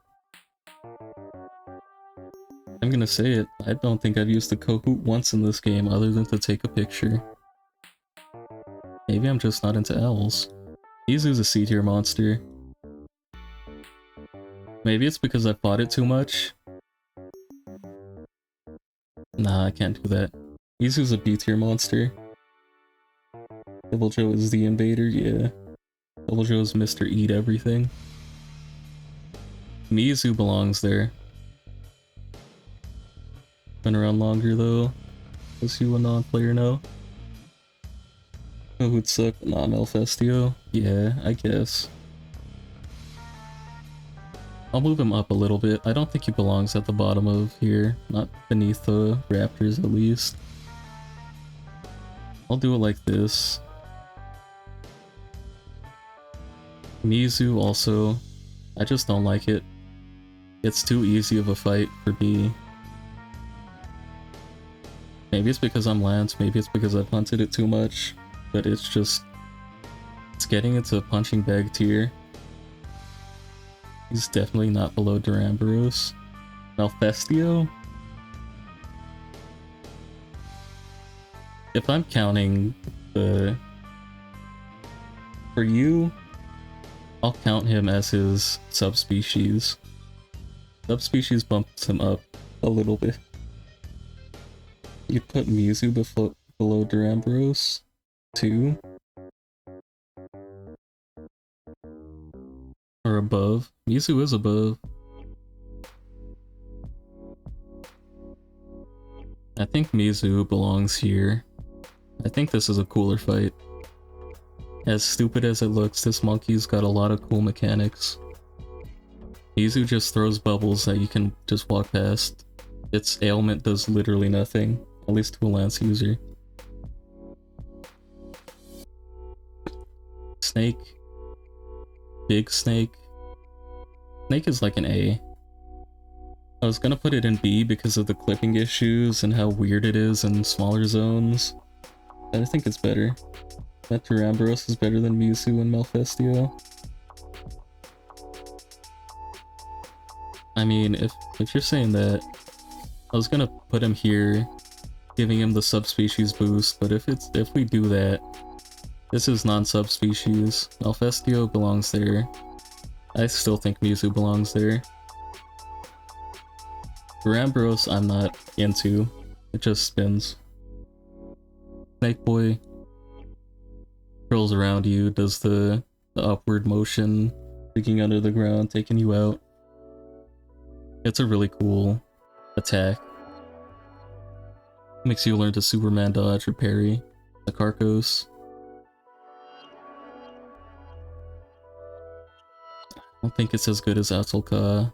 I'm gonna say it, I don't think I've used the Kahoot once in this game other than to take a picture. Maybe I'm just not into owls. Izu's a C tier monster. Maybe it's because I fought it too much. Nah, I can't do that. Izu's a B tier monster. Double Joe is the invader, yeah. Double Joe's Mr. Eat Everything. Mizu belongs there. Been around longer though. Was you a non-player now? Who would suck? Nah, Malfestio? Yeah, I guess. I'll move him up a little bit. I don't think he belongs at the bottom of here. Not beneath the Raptors, at least. I'll do it like this. Mizu also. I just don't like it. It's too easy of a fight for B. Maybe it's because I'm Lance, maybe it's because I've hunted it too much, but it's just... it's getting into punching bag tier. He's definitely not below Duramboros. Malfestio? If I'm counting the... for you, I'll count him as his subspecies. Subspecies bumps him up a little bit. You put Mizu below Duramboros? 2? Or above? Mizu is above. I think Mizu belongs here. I think this is a cooler fight. As stupid as it looks, this monkey's got a lot of cool mechanics. Mizu just throws bubbles that you can just walk past. Its ailment does literally nothing, at least to a Lance user. Snake. Big Snake. Snake is like an A. I was gonna put it in B because of the clipping issues and how weird it is in smaller zones, but I think it's better. That Duramboros is better than Mizu and Malfestio. I mean, if you're saying that, I was gonna put him here, giving him the subspecies boost, but if we do that, this is non-subspecies. Malfestio belongs there. I still think Mizu belongs there. Duramboros I'm not into. It just spins. Snake Boy curls around you, does the upward motion, digging under the ground, taking you out. It's a really cool attack. Makes you learn to Superman dodge or parry. The Carcos. I don't think it's as good as Atsulka.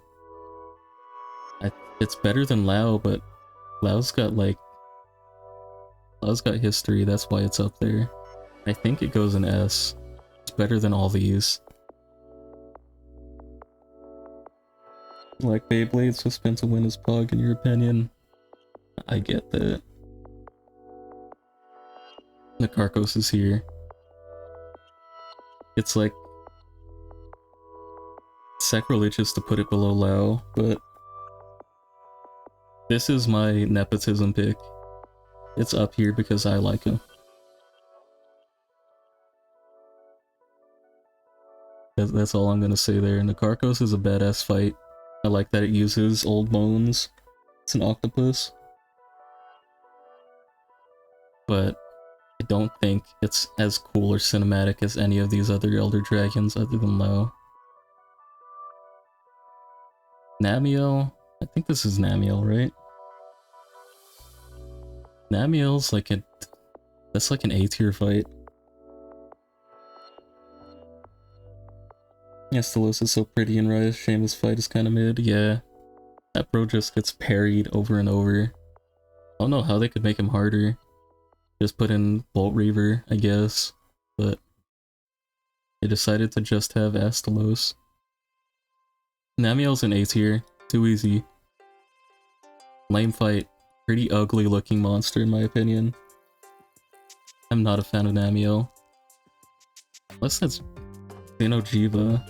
It's better than Lao, but Lao's got history, that's why it's up there. I think it goes in S. It's better than all these. Like Beyblade, so spin to win is Pug in your opinion. I get that. The Carcos is here. It's like sacrilegious to put it below Lao, but this is my nepotism pick. It's up here because I like him. That's all I'm gonna say there. And the Carcos is a badass fight. I like that it uses old bones. It's an octopus. But I don't think it's as cool or cinematic as any of these other Elder Dragons other than Lao. Namiel? I think this is Namiel, right? Namiel's like a... That's like an A tier fight. Estelos is so pretty in Rise. Shameless fight is kind of mid. Yeah. That bro just gets parried over and over. I don't know how they could make him harder. Just put in Bolt Reaver, I guess. But they decided to just have Astalos. Namiel's an A tier. Too easy. Lame fight. Pretty ugly looking monster in my opinion. I'm not a fan of Namiel. Unless that's Xenojiva.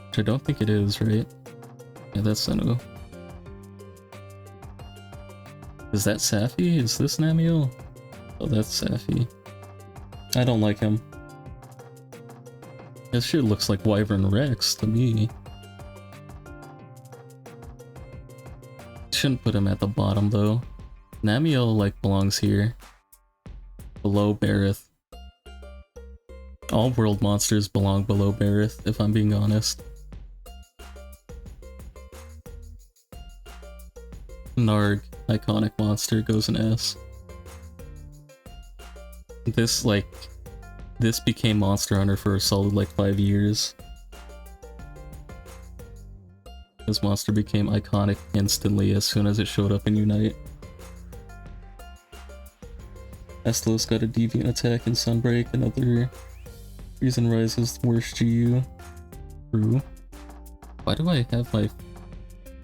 Which I don't think it is, right? Yeah, that's Xeno. Is that Safi? Is this Namiel? Oh, that's Safi. I don't like him. This shit looks like Wyvern Rex to me. Shouldn't put him at the bottom though. Namiel like belongs here. Below Barith. All world monsters belong below Barith, if I'm being honest. Narg, iconic monster, goes an S. This became Monster Hunter for a solid like 5 years. This monster became iconic instantly as soon as it showed up in Unite. Estelos got a deviant attack in Sunbreak, another reason Rise is the worst GU. True. Why do I have my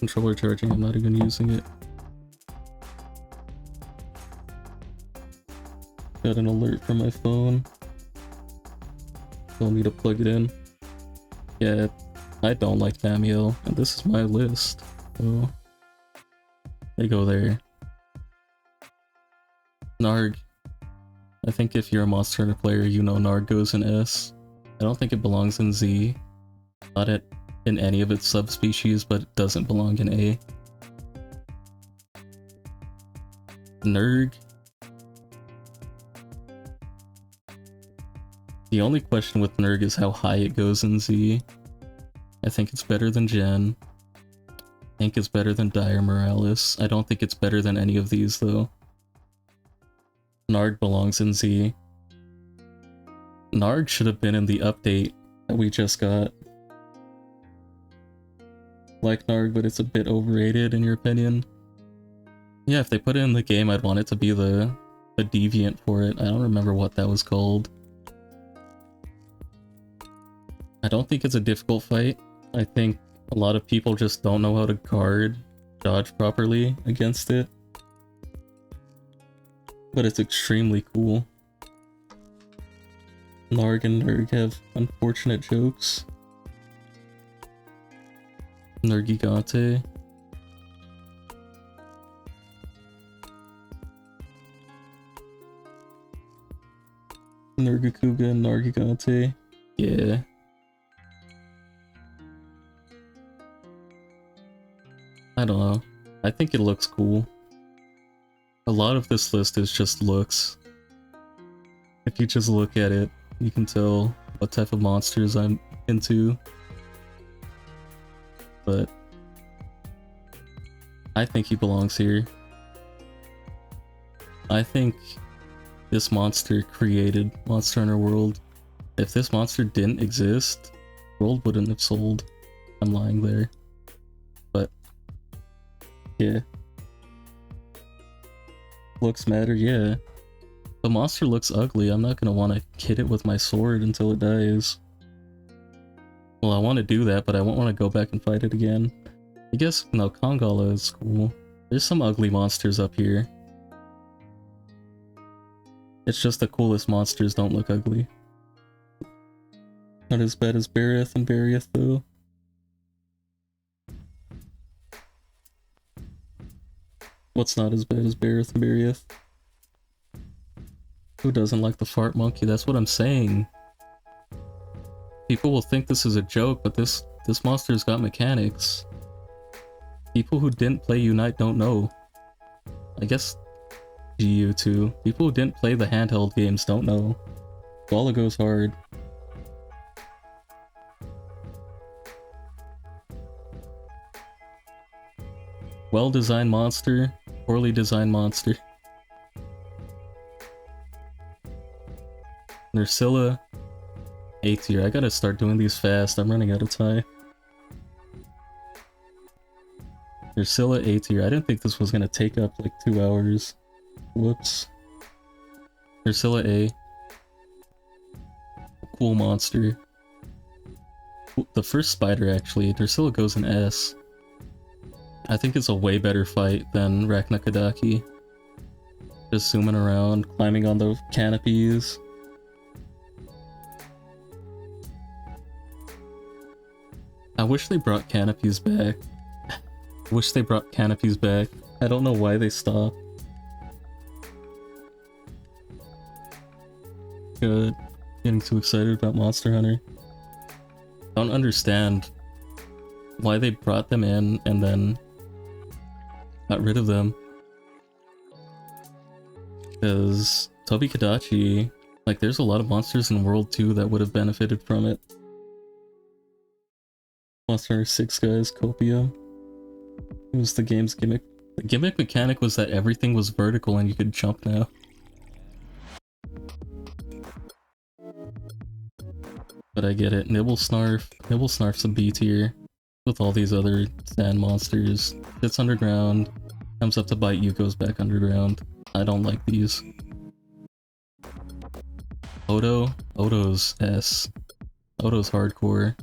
controller charging? I'm not even using it. Got an alert from my phone. Still need to plug it in. Yeah, I don't like Namiel, and this is my list. So they go there. Narg. I think if you're a Monster Hunter player, you know Narg goes in S. I don't think it belongs in Z. Not in any of its subspecies, but it doesn't belong in A. Nerg. The only question with Nerg is how high it goes in Z. I think it's better than Gen. I think it's better than Dire Morales. I don't think it's better than any of these though. Narg belongs in Z. Narg should have been in the update that we just got. Like Narg, but it's a bit overrated in your opinion. Yeah, if they put it in the game, I'd want it to be the deviant for it. I don't remember what that was called. I don't think it's a difficult fight. I think a lot of people just don't know how to guard, dodge properly against it. But it's extremely cool. Narg and Nerg have unfortunate jokes. Nergigante. Nergakuga and Nargigante. Yeah. I don't know. I think it looks cool. A lot of this list is just looks. If you just look at it, you can tell what type of monsters I'm into. But I think he belongs here. I think this monster created Monster Hunter World. If this monster didn't exist, World wouldn't have sold. I'm lying there. But yeah. Looks matter, yeah. The monster looks ugly. I'm not gonna want to hit it with my sword until it dies. Well, I want to do that, but I won't want to go back and fight it again. I guess, no, Kongala is cool. There's some ugly monsters up here. It's just the coolest monsters don't look ugly. Not as bad as Barith and Barrieth though. What's not as bad as Bareth and Barieth? Who doesn't like the fart monkey? That's what I'm saying. People will think this is a joke, but this monster's got mechanics. People who didn't play Unite don't know. I guess GU too. People who didn't play the handheld games don't know. Gala goes hard. Well-designed monster, poorly designed monster. Nursilla, A tier. I gotta start doing these fast. I'm running out of time. Nursilla, A tier. I didn't think this was gonna take up like 2 hours. Whoops. Nursilla, A. Cool monster. The first spider, actually. Nursilla goes in S. I think it's a way better fight than Raknakadaki. Just zooming around, climbing on the canopies. I wish they brought canopies back. Wish they brought canopies back. I don't know why they stopped. Good. Getting too excited about Monster Hunter. I don't understand why they brought them in and then got rid of them. Because Tobi Kadachi, like, there's a lot of monsters in World 2 that would have benefited from it. Monster Hunter 6 guys, Copia. It was the game's gimmick. The gimmick mechanic was that everything was vertical and you could jump now. But I get it. Nibblesnarf. Nibblesnarf's a B tier. With all these other sand monsters. Sits underground. Comes up to bite you, goes back underground. I don't like these. Odo? Odo's S. Odo's hardcore.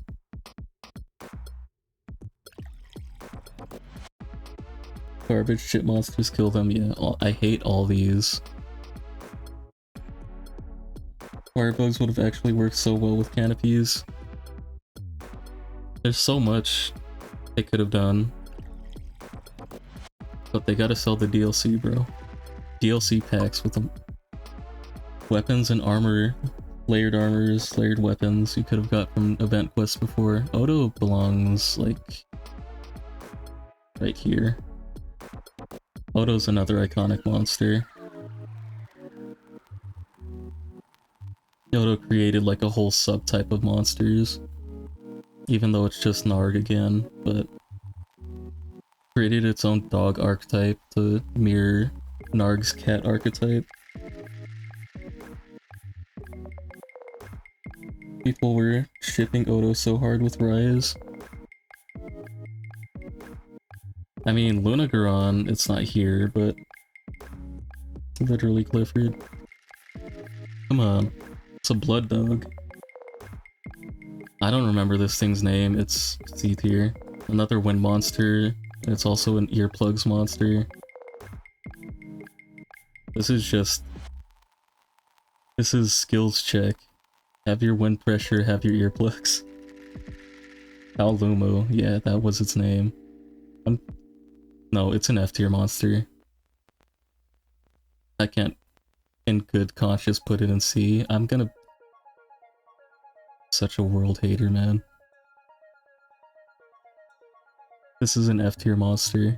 Garbage shit monsters, kill them. Yeah, I hate all these. Firebugs would have actually worked so well with canopies. There's so much they could have done. But they gotta sell the DLC, bro. DLC packs with them. Weapons and armor. Layered armors, layered weapons you could have got from event quests before. Odo belongs, like, right here. Odo's another iconic monster. Odo created like a whole subtype of monsters. Even though it's just Narg again, but created its own dog archetype to mirror Narg's cat archetype. People were shipping Odo so hard with Rise. I mean, Lunagoron, it's not here, but literally Clifford. Come on, it's a blood dog. I don't remember this thing's name, it's C tier. Another wind monster, it's also an earplugs monster. This is skills check. Have your wind pressure, have your earplugs. Lumo, yeah, that was its name. No, it's an F tier monster. I can't, in good conscience, put it in C. I'm gonna... Such a world hater, man. This is an F tier monster.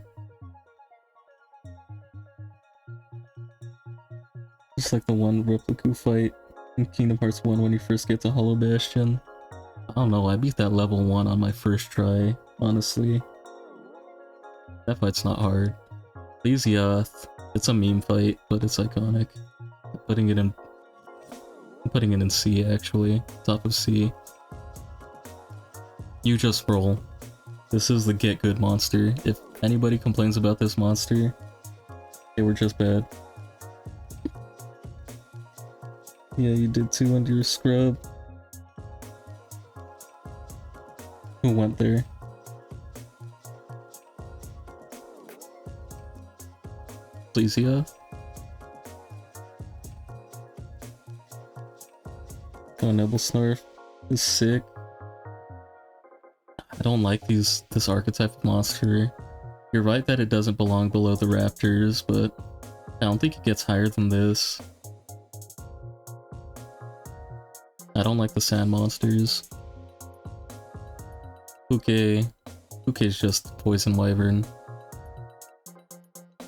Just like the one Repliku fight in Kingdom Hearts 1 when you first get to Hollow Bastion. I don't know, I beat that level 1 on my first try, honestly. That fight's not hard. Lysiath, it's a meme fight, but it's iconic. I'm putting it in C, actually. Top of C. You just roll. This is the get good monster. If anybody complains about this monster, they were just bad. Yeah, you did 2 under your scrub. Who went there? Lysiath? Oh, Nibblesnarf is sick. I don't like this archetype of monster. You're right that it doesn't belong below the raptors, but I don't think it gets higher than this. I don't like the sand monsters. Puke's just poison wyvern.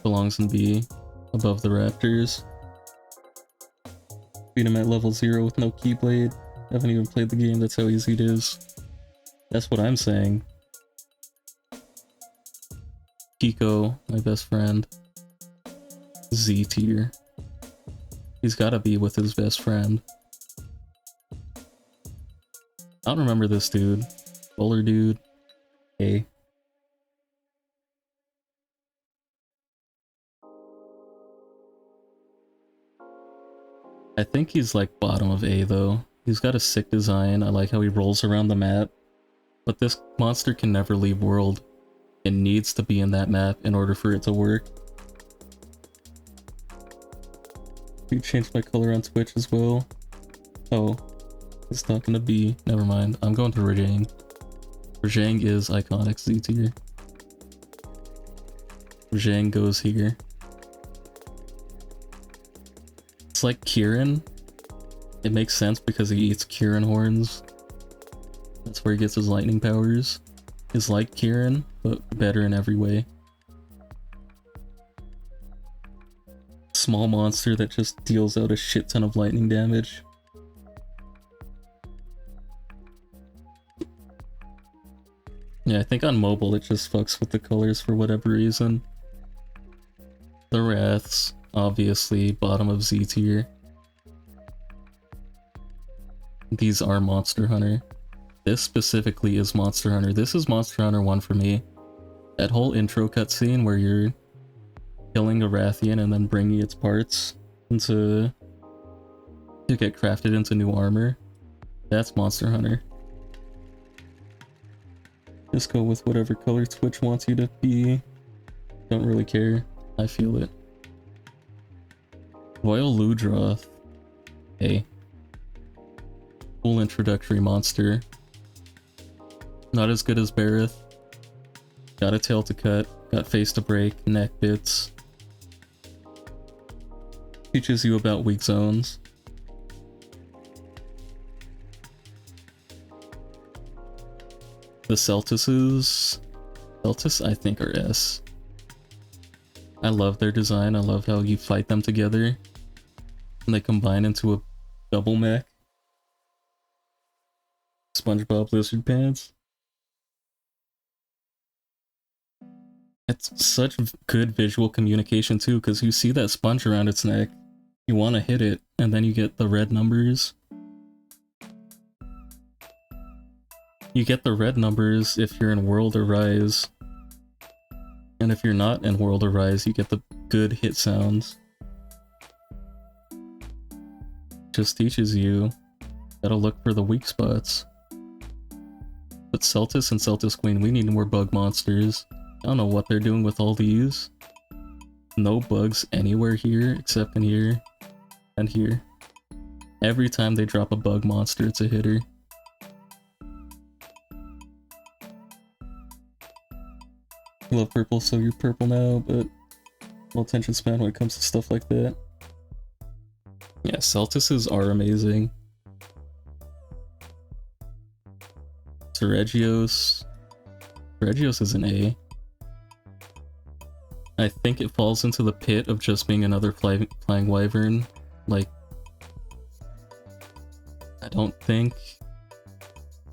Belongs in B, above the raptors. Beat him at level 0 with no keyblade. Haven't even played the game, that's how easy it is. That's what I'm saying. Kiko, my best friend. Z tier. He's gotta be with his best friend. I don't remember this dude. Bowler dude. A. I think he's like bottom of A though. He's got a sick design. I like how he rolls around the map. But this monster can never leave world. It needs to be in that map in order for it to work. You changed my color on Twitch as well. Oh, it's not gonna be. Never mind. I'm going to Rajang. Rajang is iconic Z tier. Rajang goes here. It's like Kieran. It makes sense because he eats Kieran horns. That's where he gets his lightning powers. It's like Kieran, but better in every way. Small monster that just deals out a shit ton of lightning damage. Yeah, I think on mobile it just fucks with the colors for whatever reason. The Wraths, obviously, bottom of Z tier. These are Monster Hunter. This specifically is Monster Hunter. This is Monster Hunter 1 for me. That whole intro cutscene where you're killing a Rathian and then bringing its parts to get crafted into new armor. That's Monster Hunter. Just go with whatever color Twitch wants you to be. Don't really care. I feel it. Royal Ludroth. Hey. Cool introductory monster. Not as good as Bareth. Got a tail to cut. Got face to break. Neck bits. Teaches you about weak zones. The Celtises, I think, are S. I love their design. I love how you fight them together and they combine into a double mech. SpongeBob Lizard Pants. It's such good visual communication too, because you see that sponge around its neck, you want to hit it, and then you get the red numbers. You get the red numbers if you're in World or Rise. And if you're not in World or Rise, you get the good hit sounds. Just teaches you how to look for the weak spots. But Celtis and Celtis Queen, we need more bug monsters. I don't know what they're doing with all these. No bugs anywhere here except in here and here. Every time they drop a bug monster, it's a hitter. I love purple, so you're purple now, but low attention span when it comes to stuff like that. Yeah, Celtises are amazing. Seregios. Seregios is an A. I think it falls into the pit of just being another flying wyvern. Like, I don't think...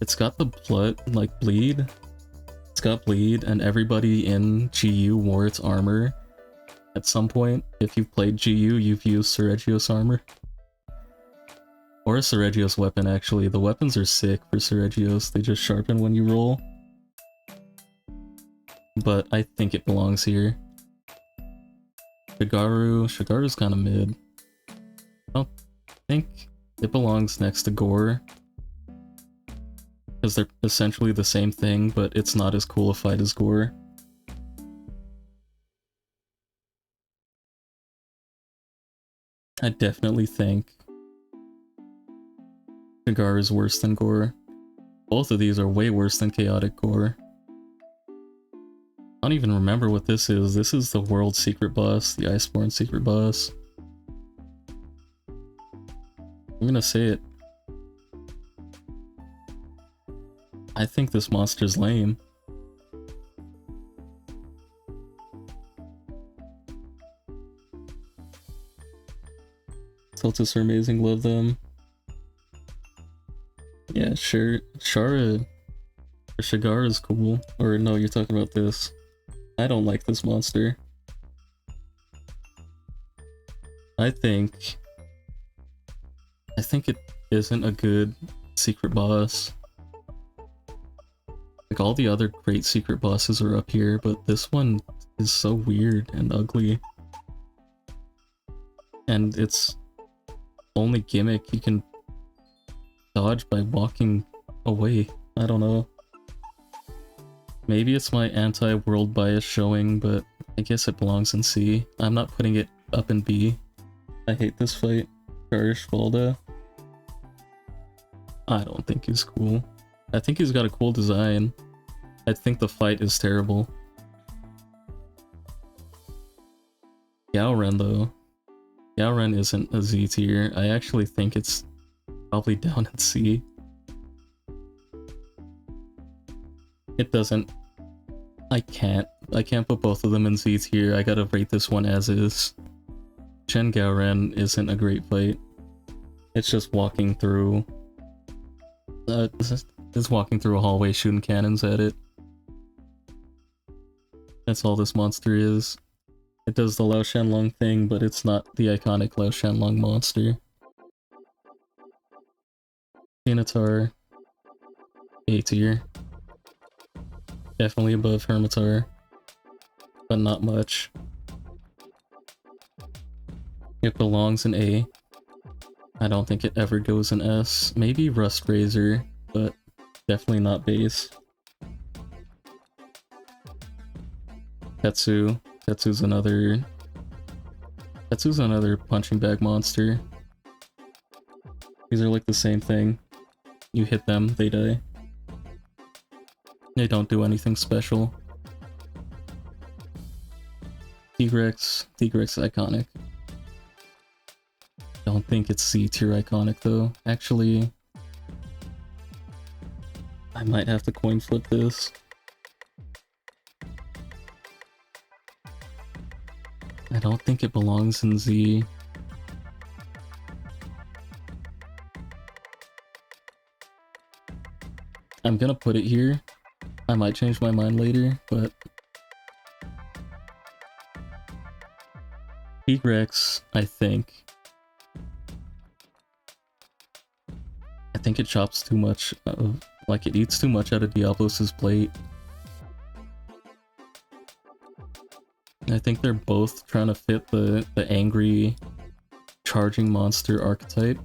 It's got the blood, like, bleed. It's got bleed, and everybody in GU wore its armor. At some point, if you've played GU, you've used Seregios armor. Or a Seregios weapon, actually. The weapons are sick for Seregios. They just sharpen when you roll. But I think it belongs here. Shigaru's kind of mid. I don't think it belongs next to Gore. Because they're essentially the same thing, but it's not as coolified as Gore. I definitely think Shigaru is worse than Gore. Both of these are way worse than Chaotic Gore. I don't even remember what this is. This is the world secret boss, the Iceborne secret boss. I'm gonna say it. I think this monster's lame. Tiltus are amazing, love them. Yeah, sure. Shara or Shigara is cool. Or no, you're talking about this. I don't like this monster. I think it isn't a good secret boss. Like all the other great secret bosses are up here, but this one is so weird and ugly. And its only gimmick, you can dodge by walking away. I don't know. Maybe it's my anti-world bias showing, but I guess it belongs in C. I'm not putting it up in B. I hate this fight. Garishvalda. I don't think he's cool. I think he's got a cool design. I think the fight is terrible. Yaoren though. Yaoren isn't a Z tier. I actually think it's probably down in C. It doesn't. I can't put both of them in Z tier. I gotta rate this one as is. Shen Gaoren isn't a great fight. It's just walking through. It's walking through a hallway shooting cannons at it. That's all this monster is. It does the Lao Shanlong thing, but it's not the iconic Lao Shanlong monster. Minotaur. A tier. Definitely above Hermitar. But not much. It belongs in A. I don't think it ever goes in S. Maybe Rust Razor, but definitely not base. Tetsu. Tetsu's another punching bag monster. These are like the same thing. You hit them, they die. They don't do anything special. Tigrex iconic. Don't think it's C tier iconic though. Actually, I might have to coin flip this. I don't think it belongs in Z. I'm gonna put it here. I might change my mind later, but Tigrex, I think it chops too much of, like it eats too much out of Diablos' plate. I think they're both trying to fit the angry charging monster archetype.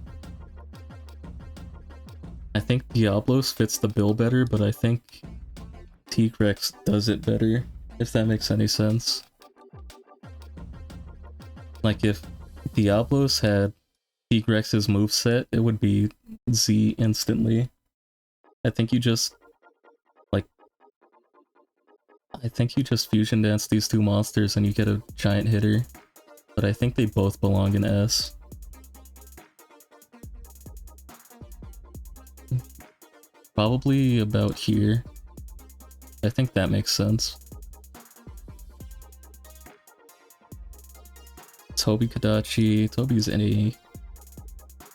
I think Diablos fits the bill better, but I think Tigrex does it better, if that makes any sense. Like if Diablos had Tigrex's moveset, it would be Z instantly. I think you just fusion dance these two monsters and you get a giant hitter. But I think they both belong in S. Probably about here. I think that makes sense. Tobi Kadachi. Tobi's in A.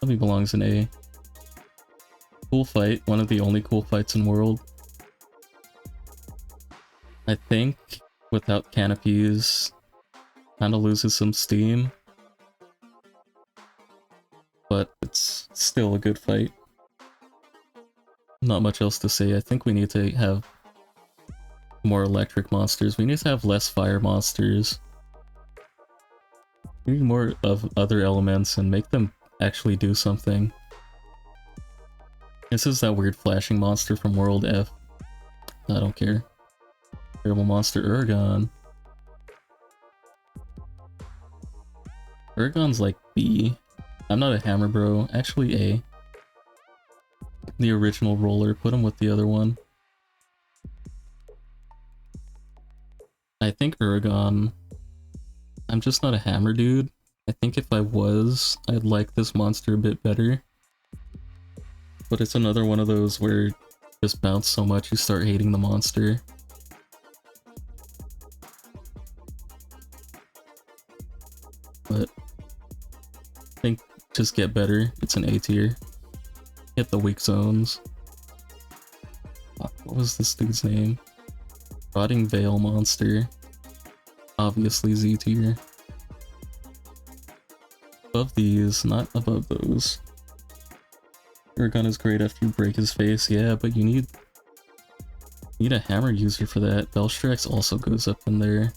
Tobi belongs in A. Cool fight. One of the only cool fights in World. I think without canopies, kinda loses some steam. But it's still a good fight. Not much else to say. I think we need to have more electric monsters. We need to have less fire monsters. We need more of other elements and make them actually do something. This is that weird flashing monster from World F. I don't care. Terrible monster Uragon. Uragon's like B. I'm not a hammer bro. Actually A. The original roller. Put him with the other one. think Uragon. I'm just not a hammer dude. I think if I was, I'd like this monster a bit better. But it's another one of those where just bounce so much you start hating the monster. But I think just get better. It's an A tier. Hit the weak zones. Fuck, what was this dude's name? Rotting Veil monster. Obviously Z tier. Above these, not above those. Uragon is great after you break his face, yeah, but you need a hammer user for that. Velstrax also goes up in there.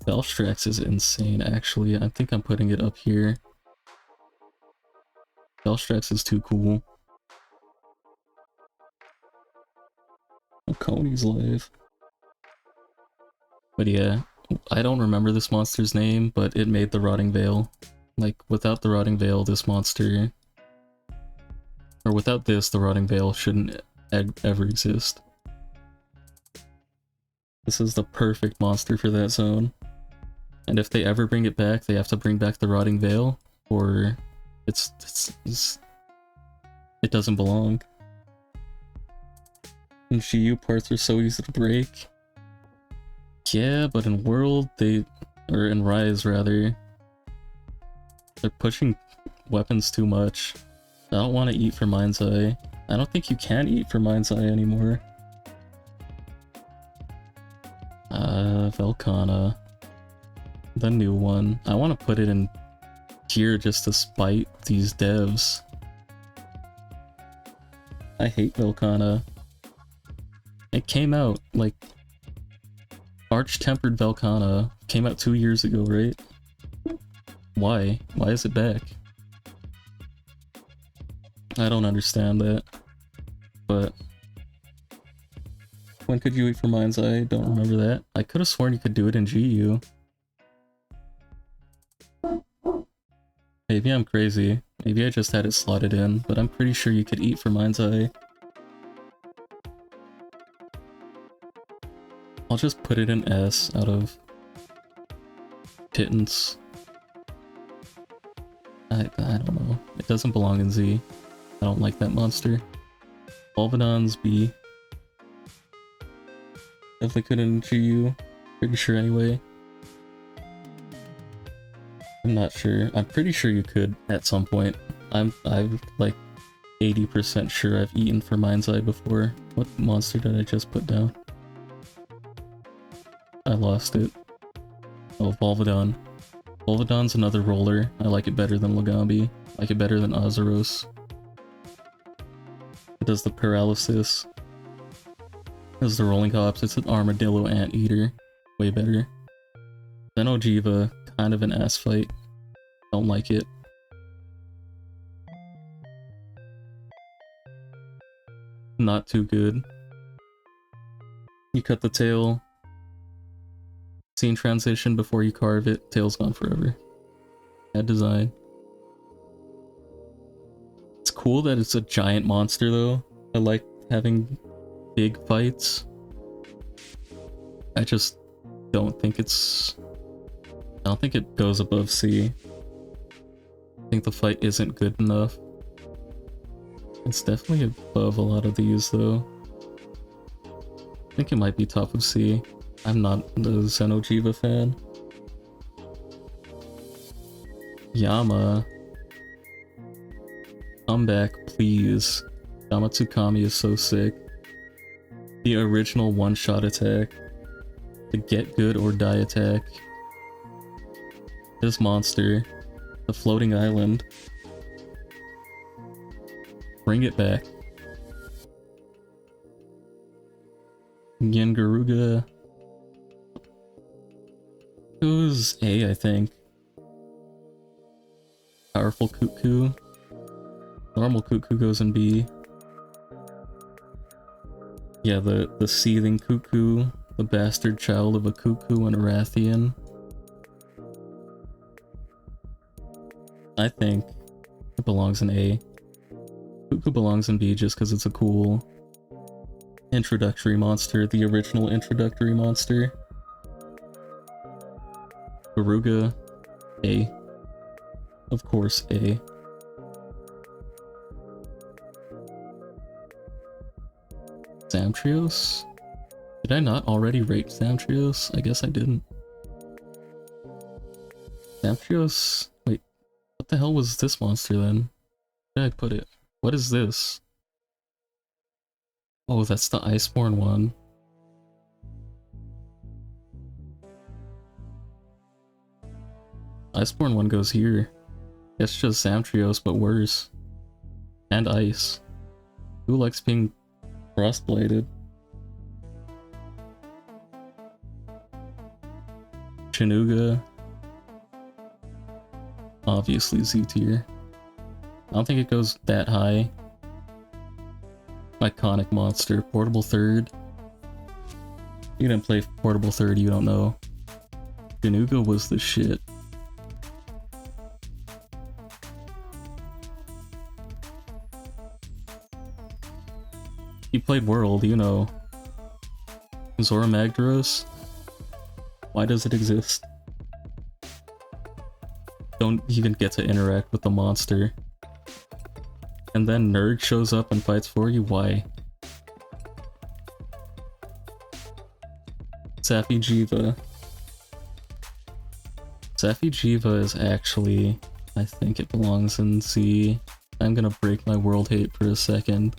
Velstrax is insane, actually. I think I'm putting it up here. Velstrax is too cool. Coney's live. But yeah, I don't remember this monster's name, but it made the Rotting Veil. Like, without the Rotting Veil, this monster... Or without this, the Rotting Veil shouldn't ever exist. This is the perfect monster for that zone. And if they ever bring it back, they have to bring back the Rotting Veil, or it doesn't belong. And GU parts are so easy to break. Yeah, but in World, or in Rise rather, they're pushing weapons too much. I don't want to eat for Mind's Eye. I don't think you can eat for Mind's Eye anymore. Velkhana. The new one. I want to put it in here just to spite these devs. I hate Velkhana. It came out, like... Arch-tempered Velkhana came out 2 years ago, right? Why? Why is it back? I don't understand that. But... when could you eat for Mind's Eye? Don't remember that. I could have sworn you could do it in GU. Maybe I'm crazy. Maybe I just had it slotted in, but I'm pretty sure you could eat for Mind's Eye. I'll just put it in S out of pittance. I don't know. It doesn't belong in Z. I don't like that monster. Volvidon's B. Definitely could in GU. Pretty sure anyway. I'm not sure. I'm pretty sure you could at some point. I'm like 80% sure I've eaten for Mind's Eye before. What monster did I just put down? I lost it. Oh, Volvidon. Volvidon's another roller. I like it better than Lagambi. I like it better than Azuros. It does the paralysis. It does the rolling hops. It's an armadillo anteater. Way better. Then Ojiva, kind of an ass fight. Don't like it. Not too good. You cut the tail. Scene transition before you carve it. Tail's gone forever. Bad design. It's cool that it's a giant monster though. I like having big fights. I just don't think it's... I don't think it goes above C. I think the fight isn't good enough. It's definitely above a lot of these though. I think it might be top of C. I'm not the Xenojiva fan. Yama. Come back, please. Yamatsukami is so sick. The original one-shot attack. The get good or die attack. This monster. The floating island. Bring it back. Gengaruga. It was A, I think. Powerful Cuckoo. Normal Cuckoo goes in B. Yeah, the seething Cuckoo. The bastard child of a Cuckoo and a Rathian. I think it belongs in A. Cuckoo belongs in B just because it's a cool Introductory monster, the original introductory monster. Veruga, A. Of course, A. Zamtrios? Did I not already rate Zamtrios? I guess I didn't. Zamtrios? Wait, what the hell was this monster then? Where did I put it? What is this? Oh, that's the Iceborne one. Iceborne one goes here. It's just Zamtrios, but worse. And ice. Who likes being frostbladed? Chinooga. Obviously Z tier. I don't think it goes that high. Iconic monster. Portable third. You didn't play Portable third, you don't know. Chinooga was the shit. You played World, you know. Zora Magdaros? Why does it exist? Don't even get to interact with the monster. And then Nerd shows up and fights for you? Why? Sappy Jiva. Sappy Jiva is actually... I think it belongs in Z. I'm gonna break my world hate for a second.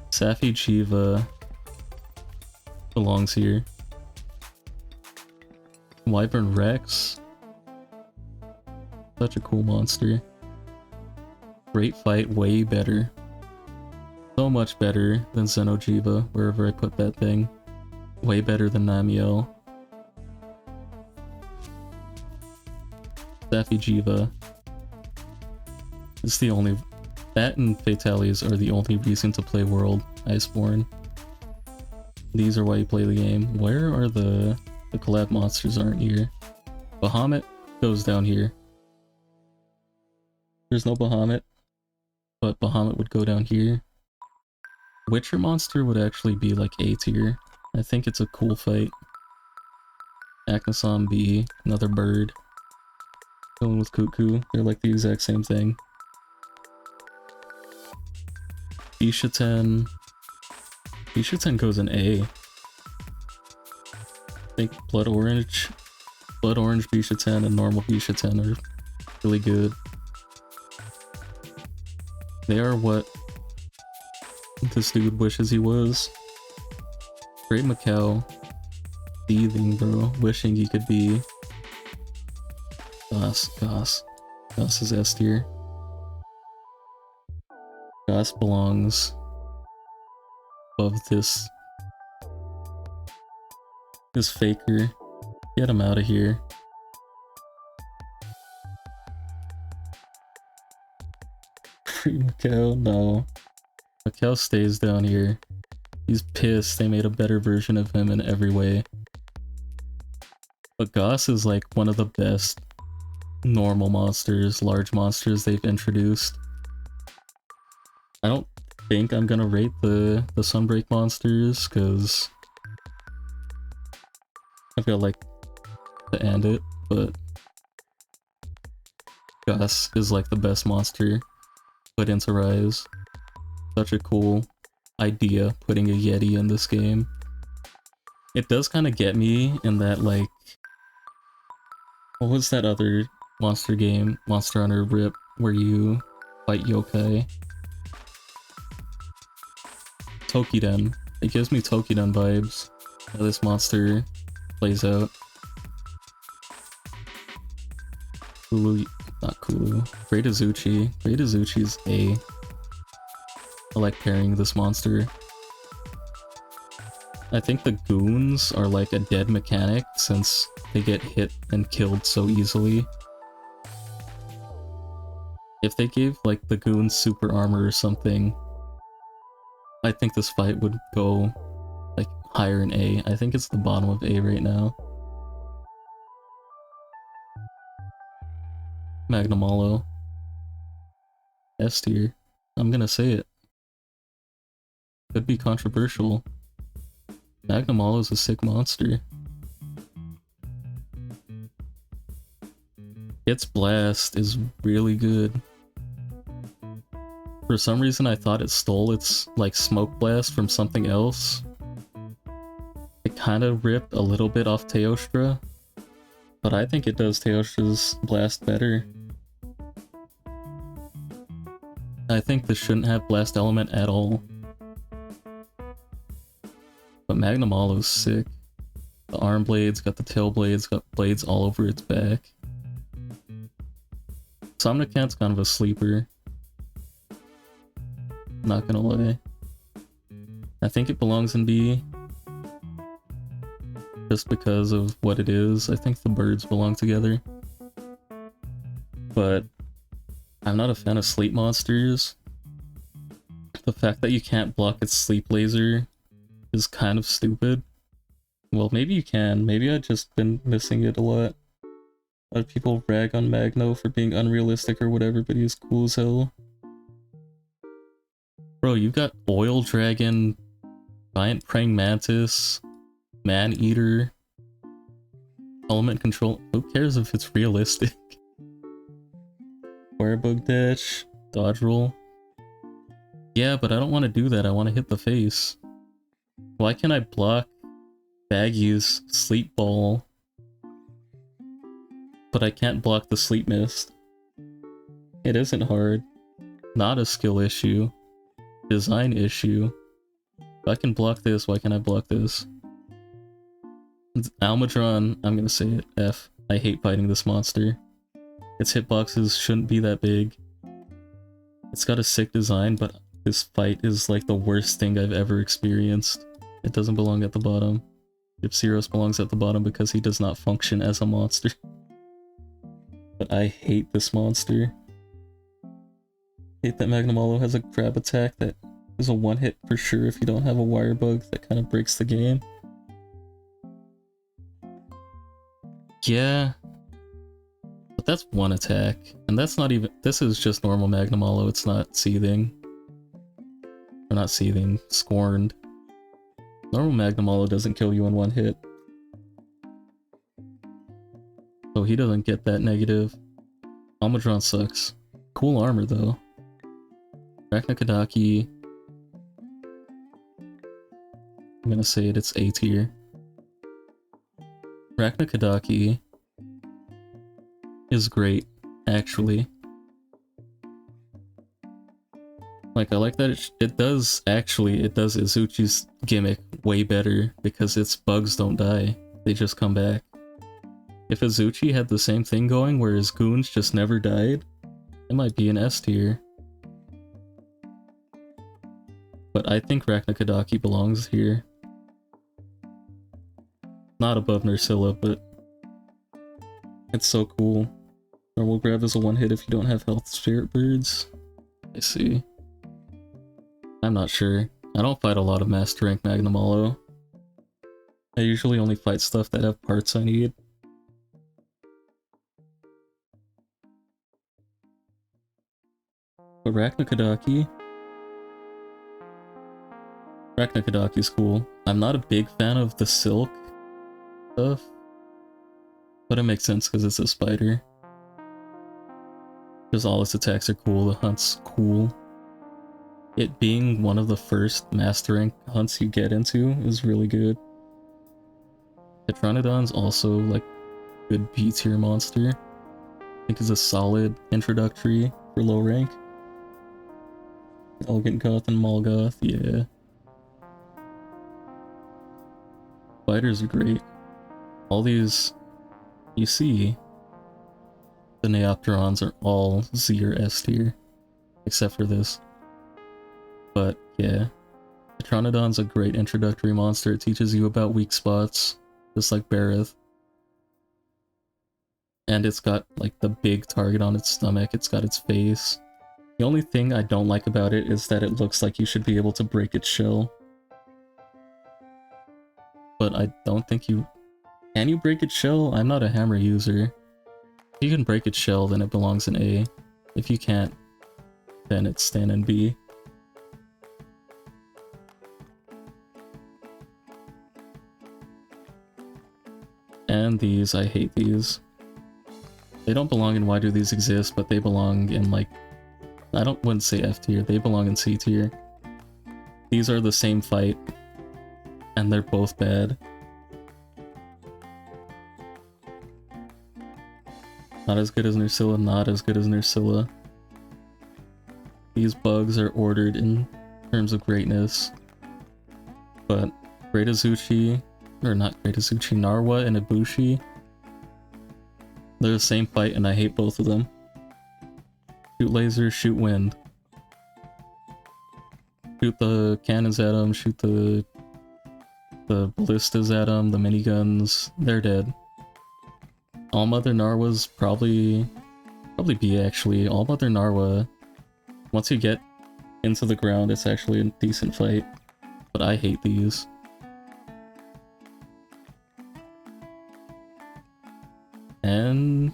Sappy Jiva belongs here. Wyvern Rex. Such a cool monster. Great fight, way better. So much better than Xenojiva, wherever I put that thing. Way better than Namiel. Sappy Jiva is the only... That and Fatalities are the only reason to play World Iceborne. These are why you play the game. Where are the collab monsters aren't here? Bahamut goes down here. There's no Bahamut, but Bahamut would go down here. Witcher monster would actually be like A tier. I think it's a cool fight. Aknasom B, another bird. Going with Cuckoo, they're like the exact same thing. Bishaten. Bishaten goes in A. I think Blood Orange Bishaten and normal Bishaten are really good. They are what this dude wishes he was. Great Macau. Thieving, bro. Wishing he could be. Goss is S tier. Goss belongs above this faker. Get him out of here. Free Macau? No. Macau stays down here. He's pissed they made a better version of him in every way. But Goss is like one of the best normal monsters, large monsters they've introduced. I don't think I'm gonna rate the Sunbreak monsters, because I feel like to end it, but Goss is like the best monster put into Rise. Such a cool idea, putting a Yeti in this game. It does kind of get me in that, like, what was that other monster game, Monster Hunter Rip, where you fight yokai? Tokiden. It gives me Tokiden vibes. How this monster plays out. Kulu, not Kulu. Great Azuchi. Great Azuchi's A. I like pairing this monster. I think the goons are like a dead mechanic since they get hit and killed so easily. If they gave like the goons super armor or something, I think this fight would go like higher in A. I think it's the bottom of A right now. Magnamalo. S tier. I'm gonna say it. Could be controversial. Magnamalo is a sick monster. Its blast is really good. For some reason I thought it stole its like smoke blast from something else. It kind of ripped a little bit off Teostra, but I think it does Teostra's blast better. I think this shouldn't have blast element at all. But Magnamalo's sick. The arm blades, got the tail blades, got blades all over its back. Somnicant's kind of a sleeper. Not gonna lie. I think it belongs in B. Just because of what it is. I think the birds belong together. But I'm not a fan of sleep monsters. The fact that you can't block its sleep laser is kind of stupid. Well, maybe you can. Maybe I've just been missing it a lot. A lot of people rag on Magno for being unrealistic or whatever, but he's cool as hell. Bro, you got Oil Dragon, Giant Praying Mantis, Man-Eater, Element Control. Who cares if it's realistic? Firebug Dash, Dodge Roll. Yeah, but I don't want to do that. I want to hit the face. Why can't I block Baggy's Sleep Ball, but I can't block the Sleep Mist? It isn't hard. Not a skill issue. Design issue. If I can block this, why can't I block this? Almudron, I'm gonna say it, F. I hate fighting this monster. Its hitboxes shouldn't be that big. It's got a sick design, but this fight is like the worst thing I've ever experienced. It doesn't belong at the bottom. Gypsyros belongs at the bottom because he does not function as a monster. But I hate this monster. Hate that Magnamalo has a grab attack that is a one-hit for sure if you don't have a wire bug. That kind of breaks the game. Yeah. But that's one attack. And that's not even... This is just normal Magnamalo. It's not seething. Or not seething. Scorned. Normal Magnamalo doesn't kill you in one hit. So he doesn't get that negative. Almudron sucks. Cool armor though. Arachnakadaki. I'm gonna say it's A tier. Arachnakadaki is great, actually. Like, I like that it does Izuchi's gimmick way better because its bugs don't die, they just come back. If Izuchi had the same thing going where his goons just never died, it might be an S tier. But I think Arachnakadaki belongs here. Not above Nursilla, but it's so cool. Normal grab is a one hit if you don't have health spirit birds. I see. I'm not sure. I don't fight a lot of master rank Magnamalo. I usually only fight stuff that have parts I need. Arachnakadaki. Arachnakadaki's cool. I'm not a big fan of the silk stuff, but it makes sense because it's a spider. Because all its attacks are cool, the hunt's cool. It being one of the first master rank hunts you get into is really good. Tetranodon's also like good B tier monster. I think is a solid introductory for low rank. Elegant Goth and Molgoth, yeah. Spiders are great. All these you see, the Neopterons are all Z or S tier, except for this. But yeah, Tetranodon's a great introductory monster. It teaches you about weak spots, just like Bareth. And it's got like the big target on its stomach, it's got its face. The only thing I don't like about it is that it looks like you should be able to break its shell. But I don't think you... Can you break its shell? I'm not a hammer user. If you can break its shell, then it belongs in A. If you can't, then it's stand in B. And these, I hate these. They don't belong in why do these exist, but they belong in like, wouldn't say F tier, they belong in C tier. These are the same fight, and they're both bad. Not as good as Nursilla, not as good as Nursilla. These bugs are ordered in terms of greatness. But Great Azuchi, or not Great Azuchi, Narwa and Ibushi, they're the same fight and I hate both of them. Shoot laser, shoot wind. Shoot the cannons at them, shoot the ballistas at them, the miniguns, they're dead. All Mother Narwa's probably B actually. All Mother Narwa, once you get into the ground, it's actually a decent fight. But I hate these. And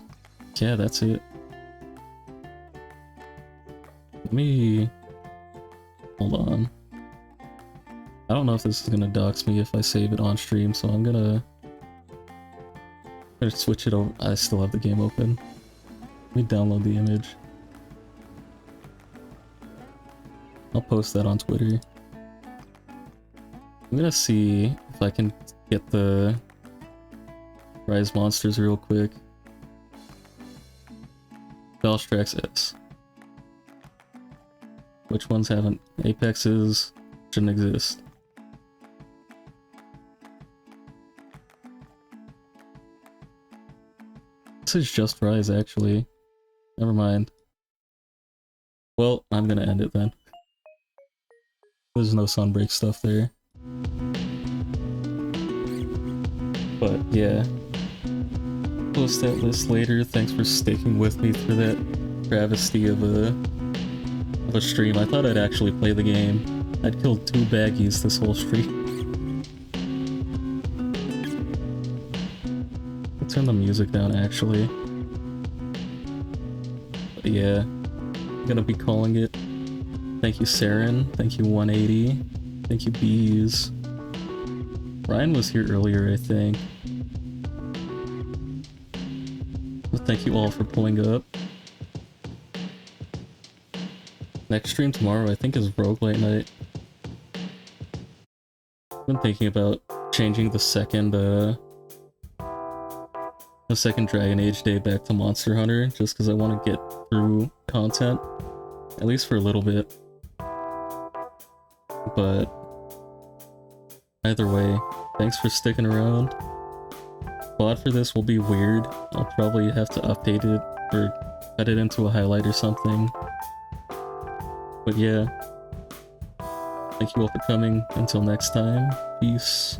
yeah, that's it. Let me hold on. I don't know if this is gonna dox me if I save it on stream, so I'm gonna switch it over. I still have the game open. Let me download the image. I'll post that on Twitter. I'm gonna see if I can get the Rise monsters real quick. Velstrax S. Which ones haven't? Apexes shouldn't exist. This is just Rise, actually. Never mind. Well, I'm gonna end it then. There's no Sunbreak stuff there. But yeah. Post that list later. Thanks for sticking with me through that travesty of a stream. I thought I'd actually play the game. I'd killed 2 baggies this whole stream. I'll turn the music down actually. But yeah, I'm gonna be calling it. Thank you Saren, thank you 180, thank you Bees. Ryan was here earlier, I think. But thank you all for pulling up. Next stream tomorrow I think is Roguelite night. I've been thinking about changing the second Dragon Age day back to Monster Hunter, just because I want to get through content, at least for a little bit. But either way, thanks for sticking around. VOD for this will be weird. I'll probably have to update it or cut it into a highlight or something. But yeah, thank you all for coming. Until next time, peace.